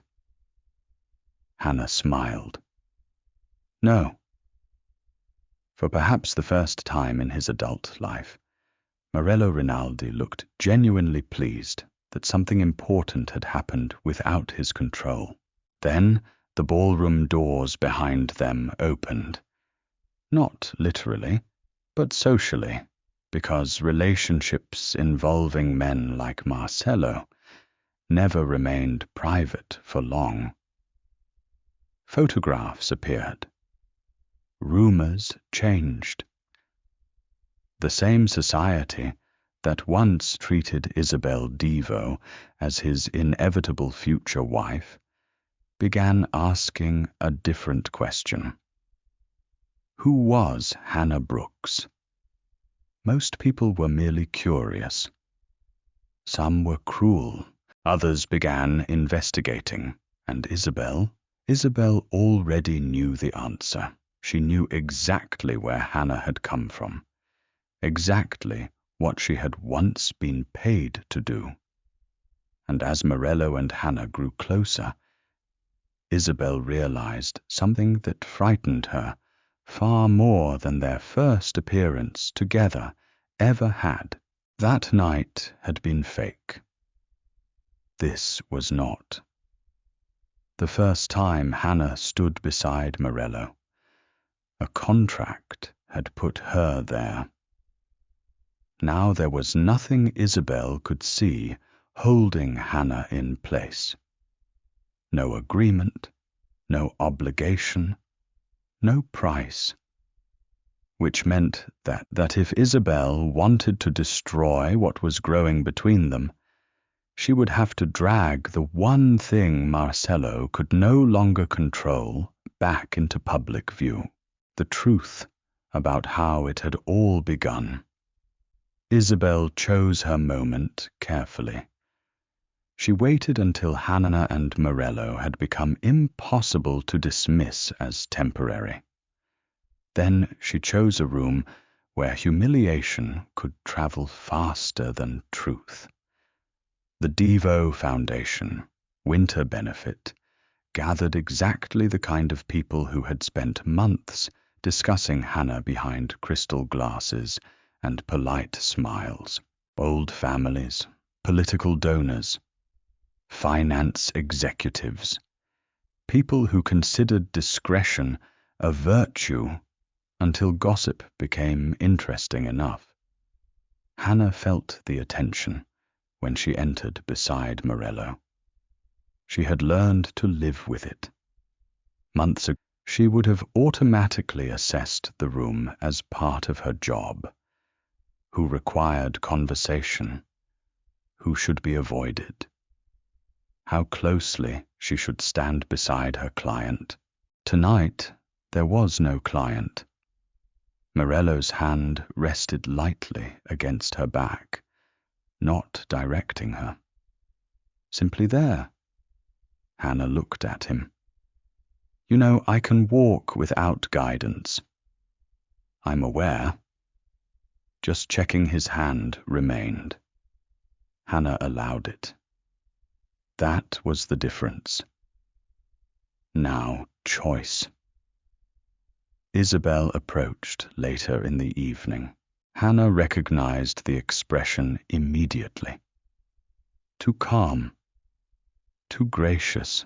Hannah smiled. No. For perhaps the first time in his adult life, Morello Rinaldi looked genuinely pleased that something important had happened without his control. Then the ballroom doors behind them opened. Not literally, but socially, because relationships involving men like Marcello never remained private for long. Photographs appeared. Rumors changed. The same society that once treated Isabel Devo as his inevitable future wife began asking a different question. Who was Hannah Brooks? Most people were merely curious. Some were cruel. Others began investigating, and Isabel already knew the answer. She knew exactly where Hannah had come from, exactly what she had once been paid to do. And as Morello and Hannah grew closer, Isabel realized something that frightened her far more than their first appearance together ever had. That night had been fake. This was not. The first time Hannah stood beside Morello, a contract had put her there. Now there was nothing Isabel could see holding Hannah in place. No agreement, no obligation, no price. Which meant that if Isabel wanted to destroy what was growing between them, she would have to drag the one thing Marcello could no longer control back into public view, the truth about how it had all begun. Isabel chose her moment carefully. She waited until Hannah and Morello had become impossible to dismiss as temporary. Then she chose a room where humiliation could travel faster than truth. The Devo Foundation, winter benefit, gathered exactly the kind of people who had spent months discussing Hannah behind crystal glasses and polite smiles. Old families, political donors, finance executives, people who considered discretion a virtue until gossip became interesting enough. Hannah felt the attention when she entered beside Morello. She had learned to live with it. Months ago, she would have automatically assessed the room as part of her job, who required conversation, who should be avoided, how closely she should stand beside her client. Tonight, there was no client. Morello's hand rested lightly against her back, not directing her. Simply there. Hannah looked at him. You know, I can walk without guidance. I'm aware. Just checking his hand remained. Hannah allowed it. That was the difference. Now, choice. Isabel approached later in the evening. Hannah recognized the expression immediately. Too calm, too gracious.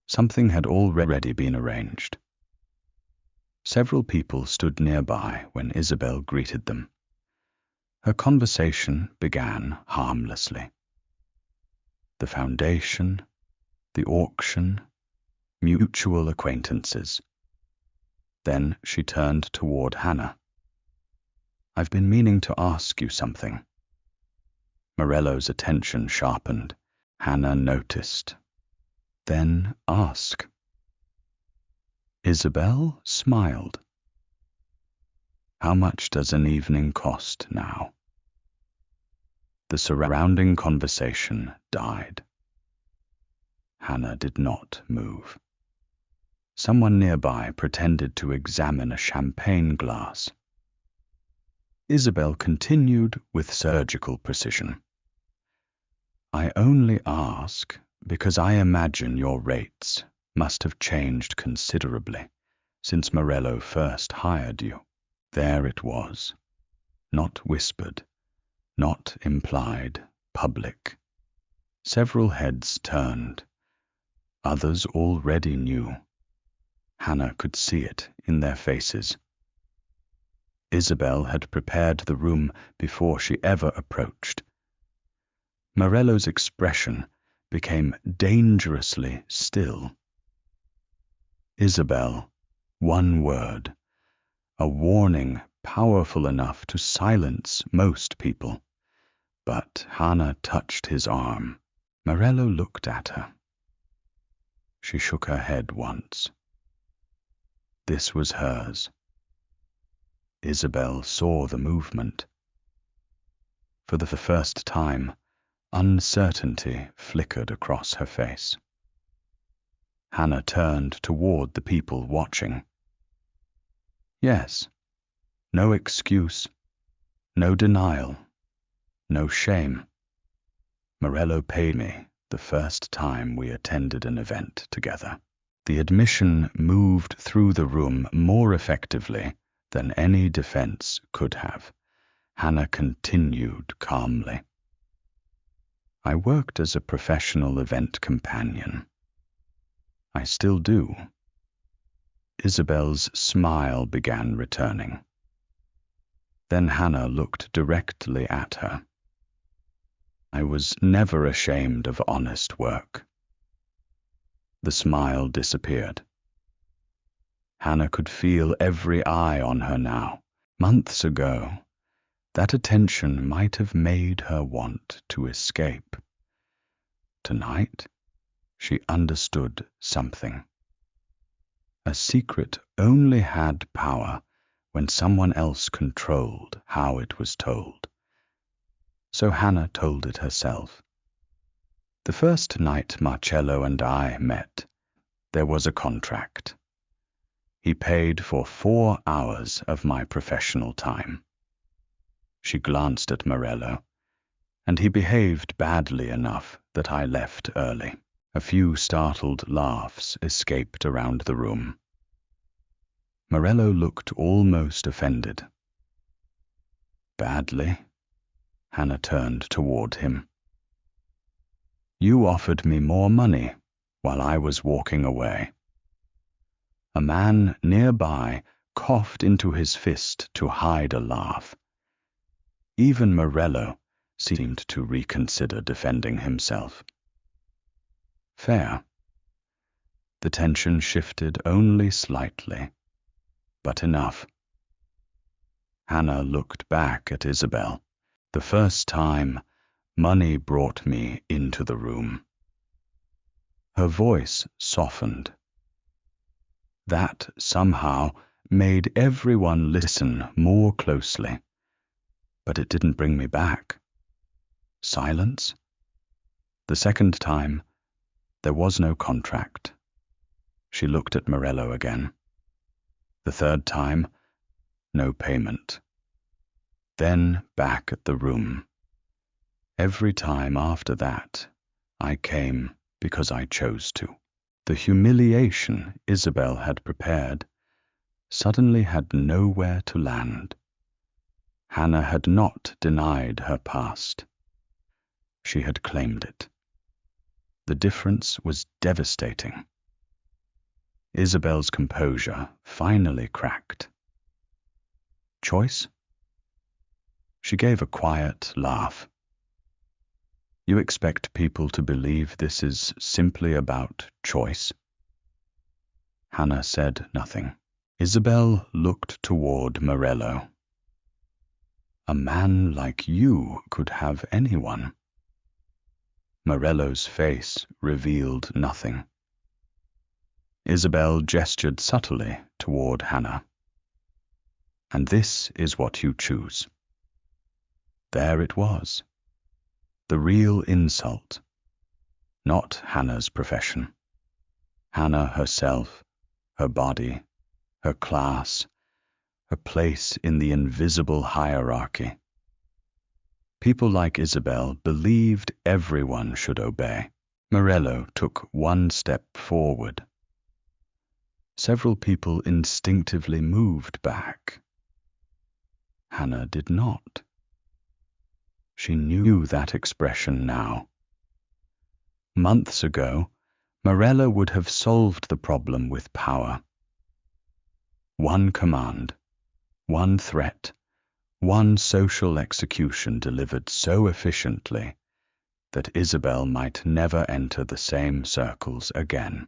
Something had already been arranged. Several people stood nearby when Isabel greeted them. Her conversation began harmlessly. The foundation, the auction, mutual acquaintances. Then she turned toward Hannah. I've been meaning to ask you something. Morello's attention sharpened. Hannah noticed. Then ask. Isabel smiled. How much does an evening cost now? The surrounding conversation died. Hannah did not move. Someone nearby pretended to examine a champagne glass. Isabel continued with surgical precision. I only ask because I imagine your rates must have changed considerably since Morello first hired you. There it was, not whispered, not implied, public. Several heads turned. Others already knew. Hannah could see it in their faces. Isabel had prepared the room before she ever approached. Morello's expression became dangerously still. Isabel, one word, a warning powerful enough to silence most people. But Hannah touched his arm. Morello looked at her. She shook her head once. This was hers. Isabel saw the movement. For the first time, uncertainty flickered across her face. Hannah turned toward the people watching. Yes, no excuse, no denial, no shame. Morello paid me the first time we attended an event together. The admission moved through the room more effectively than any defense could have. Hannah continued calmly. I worked as a professional event companion. I still do. Isabel's smile began returning. Then Hannah looked directly at her. I was never ashamed of honest work. The smile disappeared. Hannah could feel every eye on her now. Months ago, that attention might have made her want to escape. Tonight, she understood something. A secret only had power when someone else controlled how it was told. So Hannah told it herself. The first night Marcello and I met, there was a contract. He paid for 4 hours of my professional time. She glanced at Morello, and he behaved badly enough that I left early. A few startled laughs escaped around the room. Morello looked almost offended. Badly? Hannah turned toward him. You offered me more money while I was walking away. A man nearby coughed into his fist to hide a laugh. Even Morello seemed to reconsider defending himself. Fair. The tension shifted only slightly, but enough. Hannah looked back at Isabel. The first time, money brought me into the room. Her voice softened. That somehow made everyone listen more closely, but it didn't bring me back. Silence? The second time, there was no contract. She looked at Morello again. The third time, no payment. Then back at the room. Every time after that, I came because I chose to. The humiliation Isabel had prepared suddenly had nowhere to land. Hannah had not denied her past. She had claimed it. The difference was devastating. Isabel's composure finally cracked. Choice? She gave a quiet laugh. You expect people to believe this is simply about choice? Hannah said nothing. Isabel looked toward Morello. A man like you could have anyone. Morello's face revealed nothing. Isabel gestured subtly toward Hannah. And this is what you choose. There it was. The real insult. Not Hannah's profession. Hannah herself, her body, her class, her place in the invisible hierarchy. People like Isabel believed everyone should obey. Morello took one step forward. Several people instinctively moved back. Hannah did not. She knew that expression now. Months ago, Morello would have solved the problem with power. One command, one threat, one social execution delivered so efficiently that Isabel might never enter the same circles again.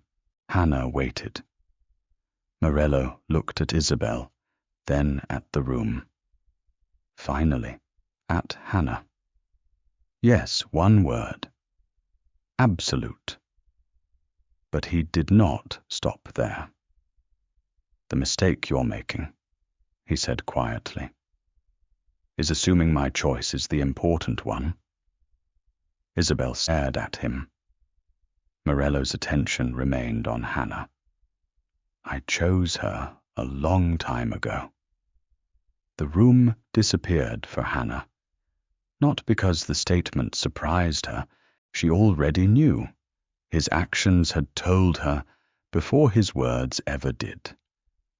Hannah waited. Morello looked at Isabel, then at the room. Finally, at Hannah. Yes, one word. Absolute. But he did not stop there. The mistake you're making, he said quietly, is assuming my choice is the important one. Isabel stared at him. Morello's attention remained on Hannah. I chose her a long time ago. The room disappeared for Hannah, not because the statement surprised her. She already knew. His actions had told her before his words ever did.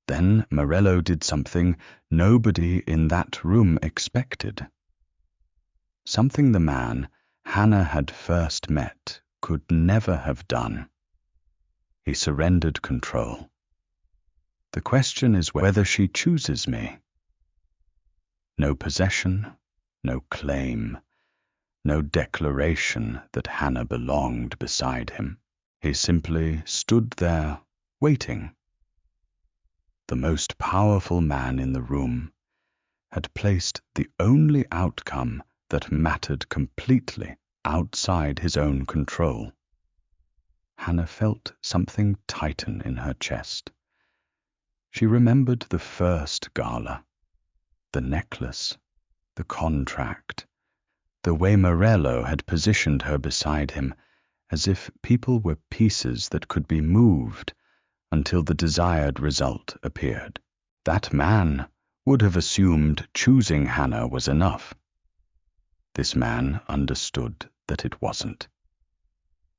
Then Morello did something nobody in that room expected. Something the man Hannah had first met could never have done. He surrendered control. The question is whether she chooses me. No possession, no claim, no declaration that Hannah belonged beside him. He simply stood there, waiting. The most powerful man in the room had placed the only outcome that mattered completely outside his own control. Hannah felt something tighten in her chest. She remembered the first gala, the necklace, the contract, the way Morello had positioned her beside him, as if people were pieces that could be moved until the desired result appeared. That man would have assumed choosing Hannah was enough. This man understood that it wasn't.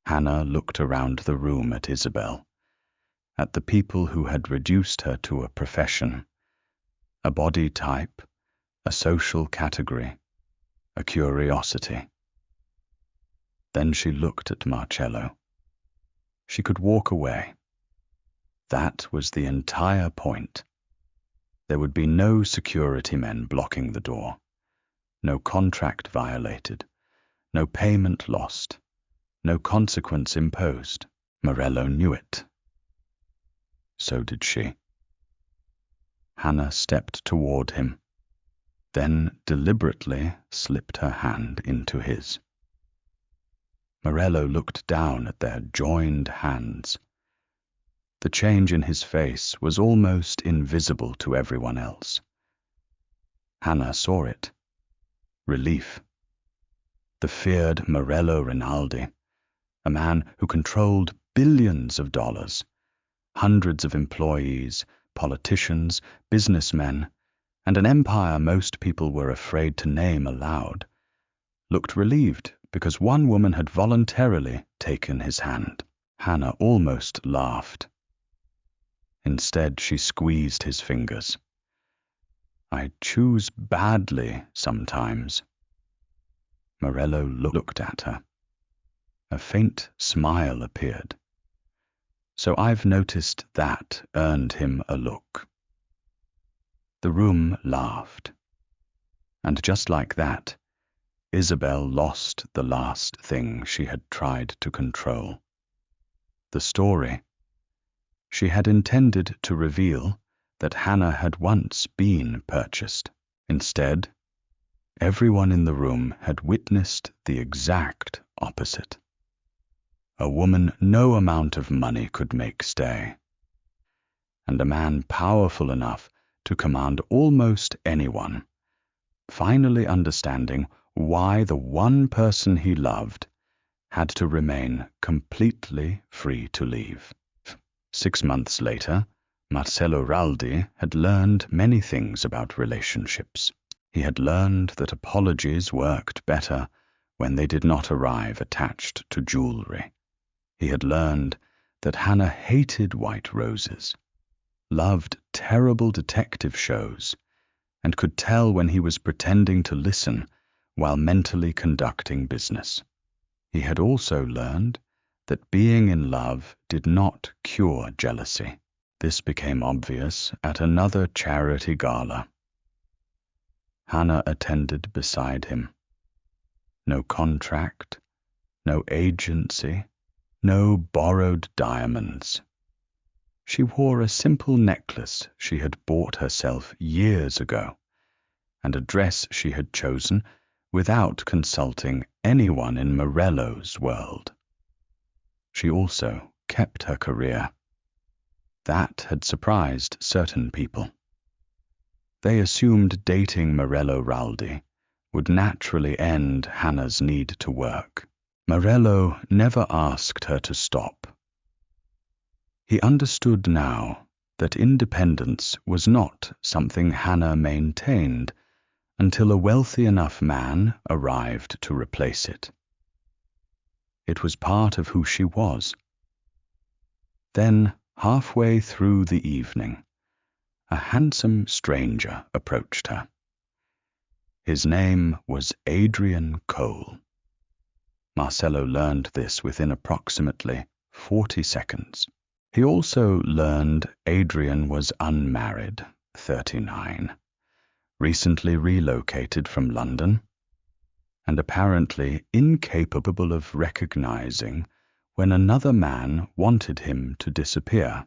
Hannah looked around the room at Isabel, at the people who had reduced her to a profession, a body type, a social category, a curiosity. Then she looked at Marcello. She could walk away. That was the entire point. There would be no security men blocking the door, no contract violated, no payment lost, no consequence imposed. Morello knew it. So did she. Hannah stepped toward him, then deliberately slipped her hand into his. Morello looked down at their joined hands. The change in his face was almost invisible to everyone else. Hannah saw it. Relief. The feared Morello Rinaldi, a man who controlled billions of dollars, hundreds of employees, politicians, businessmen, and an empire most people were afraid to name aloud, looked relieved because one woman had voluntarily taken his hand. Hannah almost laughed. Instead, she squeezed his fingers. I choose badly sometimes. Morello looked at her. A faint smile appeared. So I've noticed that earned him a look. The room laughed. And just like that, Isabel lost the last thing she had tried to control. The story. She had intended to reveal that Hannah had once been purchased. Instead, everyone in the room had witnessed the exact opposite. A woman no amount of money could make stay, and a man powerful enough to command almost anyone, finally understanding why the one person he loved had to remain completely free to leave. 6 months later, Marcello Raldi had learned many things about relationships. He had learned that apologies worked better when they did not arrive attached to jewelry. He had learned that Hannah hated white roses, loved terrible detective shows, and could tell when he was pretending to listen while mentally conducting business. He had also learned that being in love did not cure jealousy. This became obvious at another charity gala. Hannah attended beside him. No contract, no agency, no borrowed diamonds. She wore a simple necklace she had bought herself years ago, and a dress she had chosen without consulting anyone in Morello's world. She also kept her career. That had surprised certain people. They assumed dating Morello Raldi would naturally end Hannah's need to work. Morello never asked her to stop. He understood now that independence was not something Hannah maintained until a wealthy enough man arrived to replace it. It was part of who she was. Then, halfway through the evening, a handsome stranger approached her. His name was Adrian Cole. Marcello learned this within approximately 40 seconds. He also learned Adrian was unmarried, 39, recently relocated from London, and apparently incapable of recognizing when another man wanted him to disappear.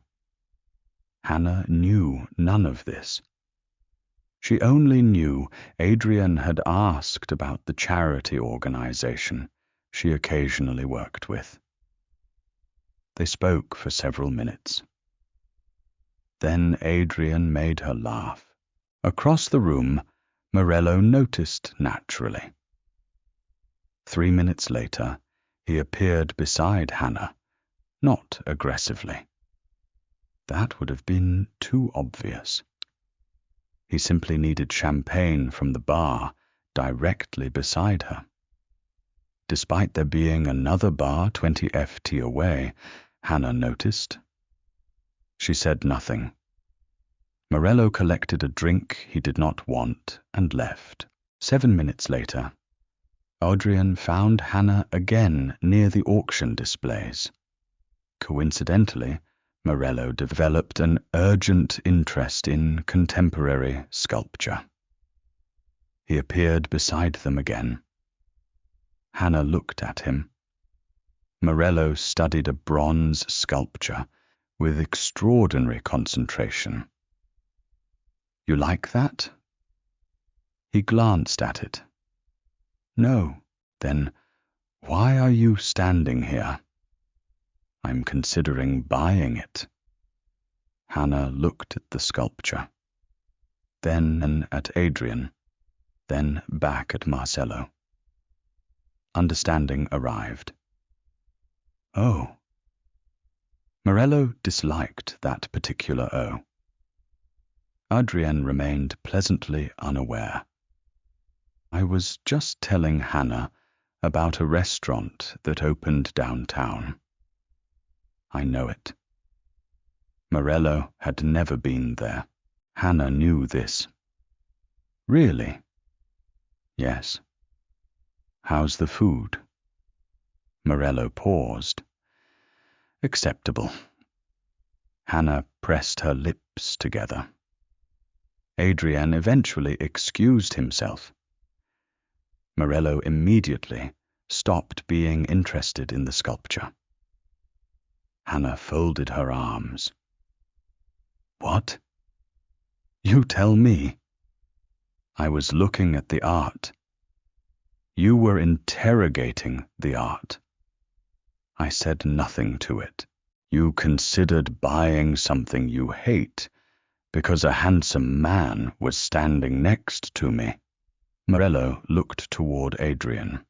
Hannah knew none of this. She only knew Adrian had asked about the charity organization she occasionally worked with. They spoke for several minutes. Then Adrian made her laugh. Across the room, Morello noticed naturally. 3 minutes later, he appeared beside Hannah, not aggressively. That would have been too obvious. He simply needed champagne from the bar directly beside her. Despite there being another bar 20 ft away, Hannah noticed. She said nothing. Morello collected a drink he did not want and left. 7 minutes later, Adrian found Hannah again near the auction displays. Coincidentally, Morello developed an urgent interest in contemporary sculpture. He appeared beside them again. Hannah looked at him. Morello studied a bronze sculpture with extraordinary concentration. "You like that?" He glanced at it. "No." "Then why are you standing here?" "I'm considering buying it." Hannah looked at the sculpture, then at Adrian, then back at Marcello. Understanding arrived. "Oh." Morello disliked that particular "oh." Adrian remained pleasantly unaware. "I was just telling Hannah about a restaurant that opened downtown." "I know it." Morello had never been there. Hannah knew this. "Really?" "Yes." "How's the food?" Morello paused. "Acceptable." Hannah pressed her lips together. Adrian eventually excused himself. Morello immediately stopped being interested in the sculpture. Hannah folded her arms. "What? You tell me?" "I was looking at the art." "You were interrogating the art." "I said nothing to it." "You considered buying something you hate because a handsome man was standing next to me." Morello looked toward Adrian.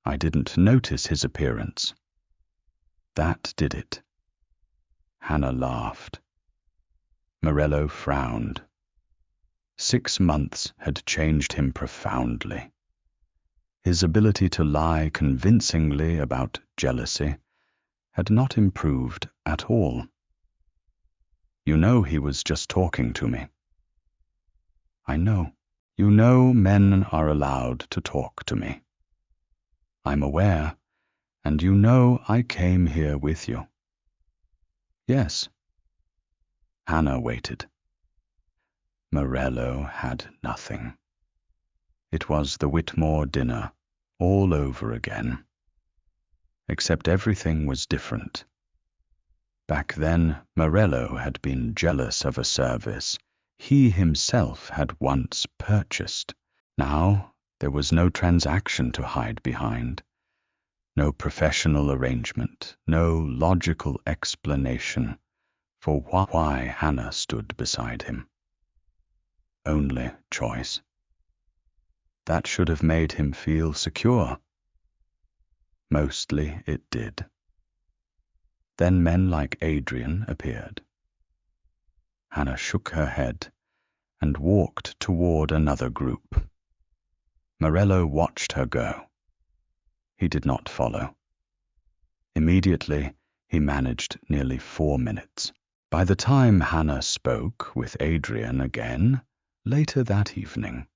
"I didn't notice his appearance." "That did it." Hannah laughed. Morello frowned. 6 months had changed him profoundly. His ability to lie convincingly about jealousy had not improved at all. "You know he was just talking to me." "I know." "You know men are allowed to talk to me." "I'm aware, and you know I came here with you." "Yes." Hannah waited. Morello had nothing. It was the Whitmore dinner all over again. Except everything was different. Back then, Morello had been jealous of a service he himself had once purchased. Now there was no transaction to hide behind, no professional arrangement, no logical explanation for why Hannah stood beside him. Only choice. That should have made him feel secure. Mostly it did. Then men like Adrian appeared. Hannah shook her head and walked toward another group. Morello watched her go. He did not follow. Immediately, he managed nearly 4 minutes. By the time Hannah spoke with Adrian again, later that evening,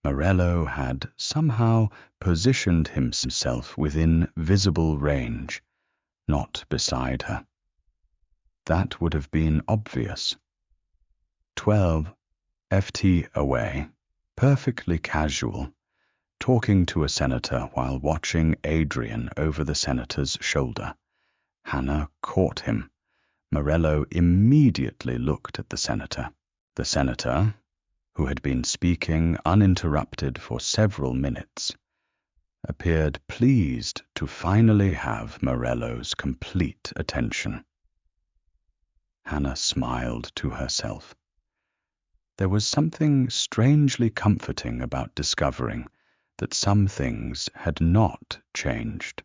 Morello had somehow positioned himself within visible range, not beside her. That would have been obvious. 12 FT away, perfectly casual, talking to a senator while watching Adrian over the senator's shoulder. Hannah caught him. Morello immediately looked at the senator. The senator, who had been speaking uninterrupted for several minutes, appeared pleased to finally have Morello's complete attention. Hannah smiled to herself. There was something strangely comforting about discovering that some things had not changed.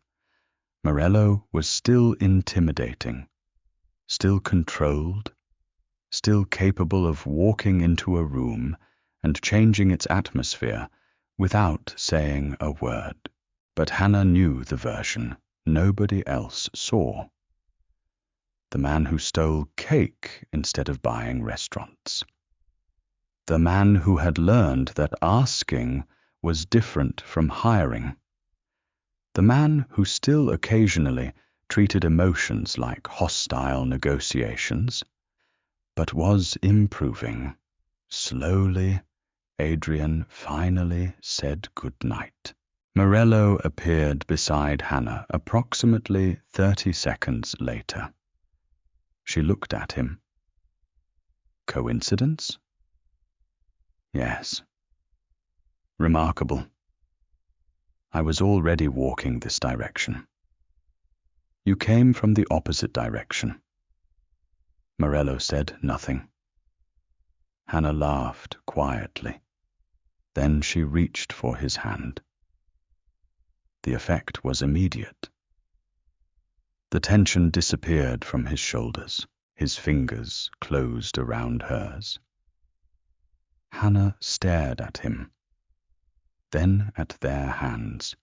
Morello was still intimidating, still controlled, still capable of walking into a room and changing its atmosphere without saying a word. But Hannah knew the version nobody else saw. The man who stole cake instead of buying restaurants. The man who had learned that asking was different from hiring. The man who still occasionally treated emotions like hostile negotiations, but was improving. Slowly, Adrian finally said good night. Morello appeared beside Hannah approximately 30 seconds later. She looked at him. Coincidence? Yes. Remarkable. I was already walking this direction. You came from the opposite direction. Morello said nothing. Hannah laughed quietly. Then she reached for his hand. The effect was immediate. The tension disappeared from his shoulders. His fingers closed around hers. Hannah stared at him, then at their hands,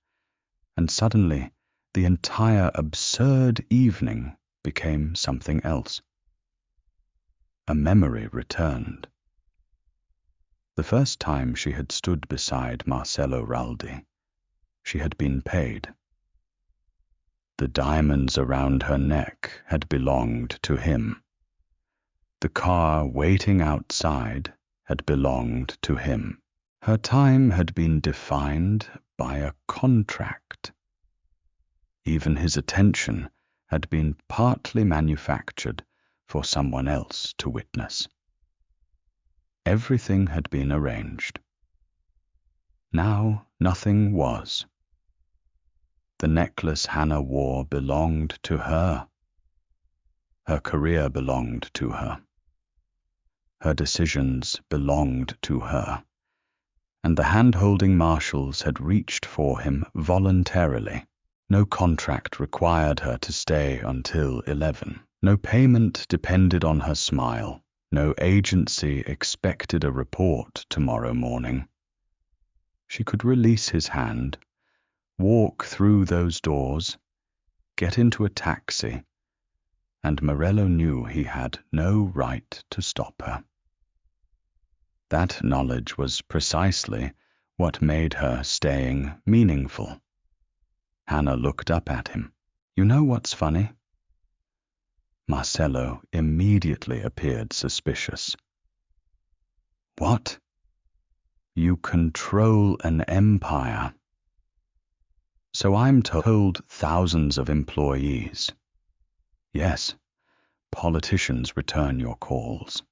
and suddenly the entire absurd evening became something else. A memory returned. The first time she had stood beside Marcello Raldi, she had been paid. The diamonds around her neck had belonged to him. The car waiting outside had belonged to him. Her time had been defined by a contract. Even his attention had been partly manufactured for someone else to witness. Everything had been arranged. Now nothing was. The necklace Hannah wore belonged to her. Her career belonged to her. Her decisions belonged to her. And the hand-holding marshals had reached for him voluntarily. No contract required her to stay until 11. No payment depended on her smile. No agency expected a report tomorrow morning. She could release his hand, walk through those doors, get into a taxi, and Morello knew he had no right to stop her. That knowledge was precisely what made her staying meaningful. Hannah looked up at him. You know what's funny? Marcello immediately appeared suspicious. What? You control an empire. So I'm told thousands of employees. Yes, politicians return your calls.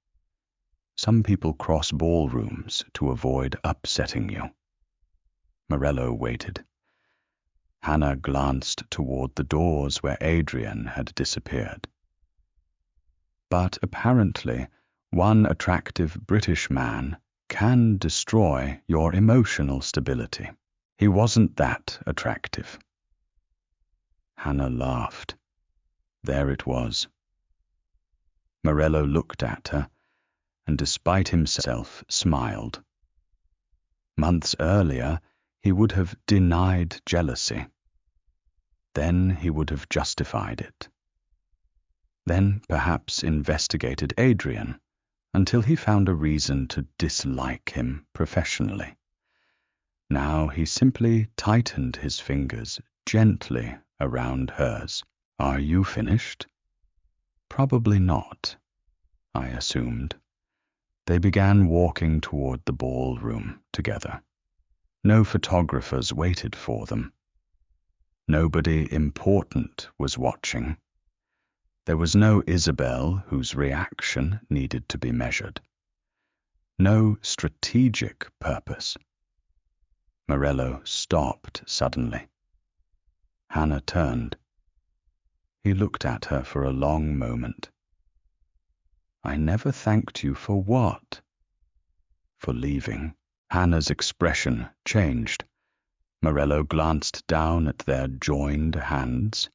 Some people cross ballrooms to avoid upsetting you. Morello waited. Hannah glanced toward the doors where Adrian had disappeared. But apparently, one attractive British man can destroy your emotional stability. He wasn't that attractive. Hannah laughed. There it was. Morello looked at her and despite himself smiled. Months earlier, he would have denied jealousy. Then he would have justified it. Then perhaps investigated Adrian until he found a reason to dislike him professionally. Now he simply tightened his fingers gently around hers. "Are you finished?" "Probably not," I assumed. They began walking toward the ballroom together. No photographers waited for them. Nobody important was watching. There was no Isabel whose reaction needed to be measured. No strategic purpose. Morello stopped suddenly. Hannah turned. He looked at her for a long moment. "I never thanked you for what?" "For leaving." Hannah's expression changed. Morello glanced down at their joined hands.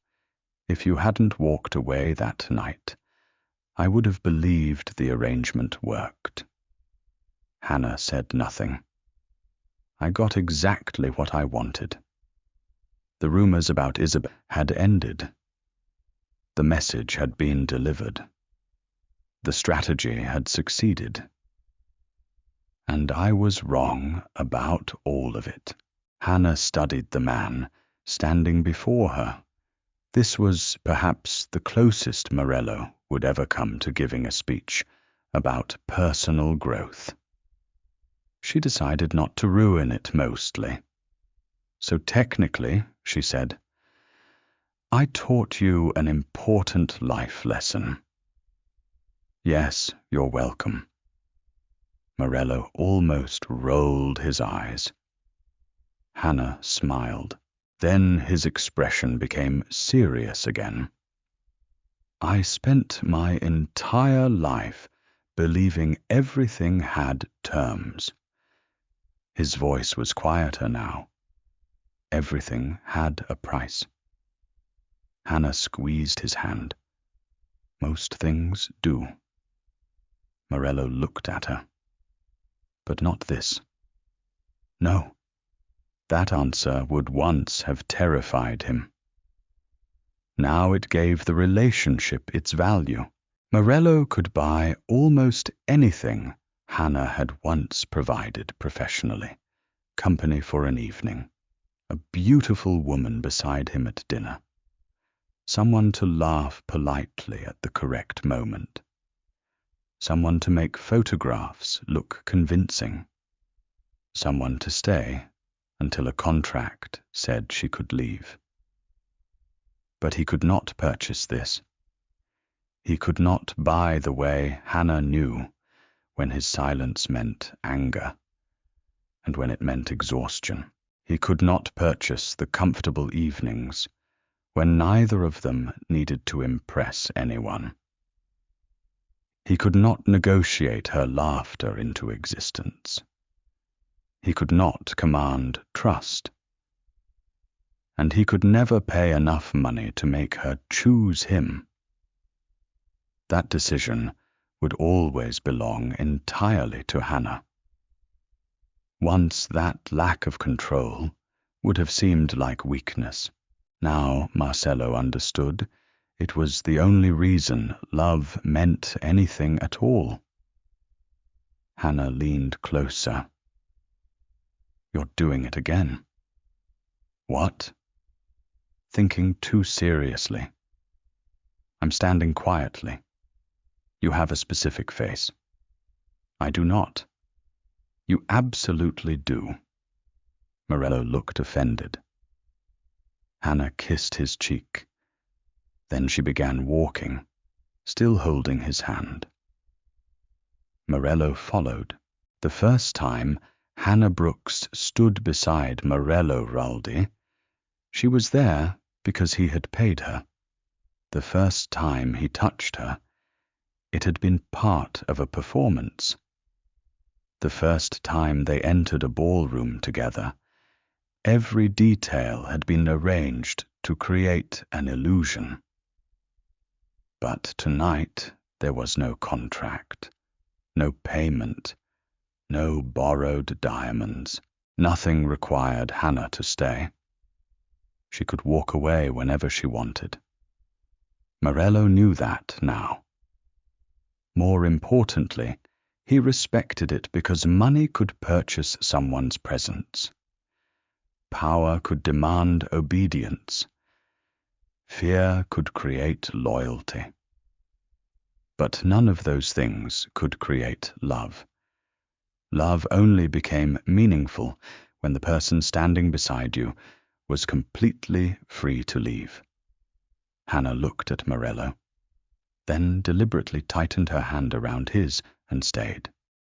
"If you hadn't walked away that night, I would have believed the arrangement worked." Hannah said nothing. "I got exactly what I wanted." The rumors about Isabel had ended. The message had been delivered. The strategy had succeeded. And I was wrong about all of it. Hannah studied the man standing before her. This was perhaps the closest Morello would ever come to giving a speech about personal growth. She decided not to ruin it mostly. "So technically," she said, "I taught you an important life lesson." "Yes, you're welcome." Morello almost rolled his eyes. Hannah smiled. Then his expression became serious again. "I spent my entire life believing everything had terms." His voice was quieter now. Everything had a price. Hannah squeezed his hand. "Most things do." Morello looked at her. "But not this." No. That answer would once have terrified him. Now it gave the relationship its value. Morello could buy almost anything Hannah had once provided professionally. Company for an evening. A beautiful woman beside him at dinner. Someone to laugh politely at the correct moment. Someone to make photographs look convincing. Someone to stay until a contract said she could leave. But he could not purchase this. He could not buy the way Hannah knew when his silence meant anger, and when it meant exhaustion. He could not purchase the comfortable evenings when neither of them needed to impress anyone. He could not negotiate her laughter into existence. He could not command trust. And he could never pay enough money to make her choose him. That decision would always belong entirely to Hannah. Once that lack of control would have seemed like weakness. Now Marcello understood it was the only reason love meant anything at all. Hannah leaned closer. "You're doing it again." "What?" "Thinking too seriously." "I'm standing quietly." "You have a specific face." "I do not." "You absolutely do." Morello looked offended. Hannah kissed his cheek. Then she began walking, still holding his hand. Morello followed. The first time Hannah Brooks stood beside Morello Raldi, she was there because he had paid her. The first time he touched her, it had been part of a performance. The first time they entered a ballroom together, every detail had been arranged to create an illusion. But tonight there was no contract, No payment, no borrowed diamonds. Nothing required Hannah to stay. She could walk away whenever she wanted. Morello knew that now. More importantly, he respected it because money could purchase someone's presence. Power could demand obedience. Fear could create loyalty. But none of those things could create love. Love only became meaningful when the person standing beside you was completely free to leave. Hannah looked at Morello, then deliberately tightened her hand around his and stayed.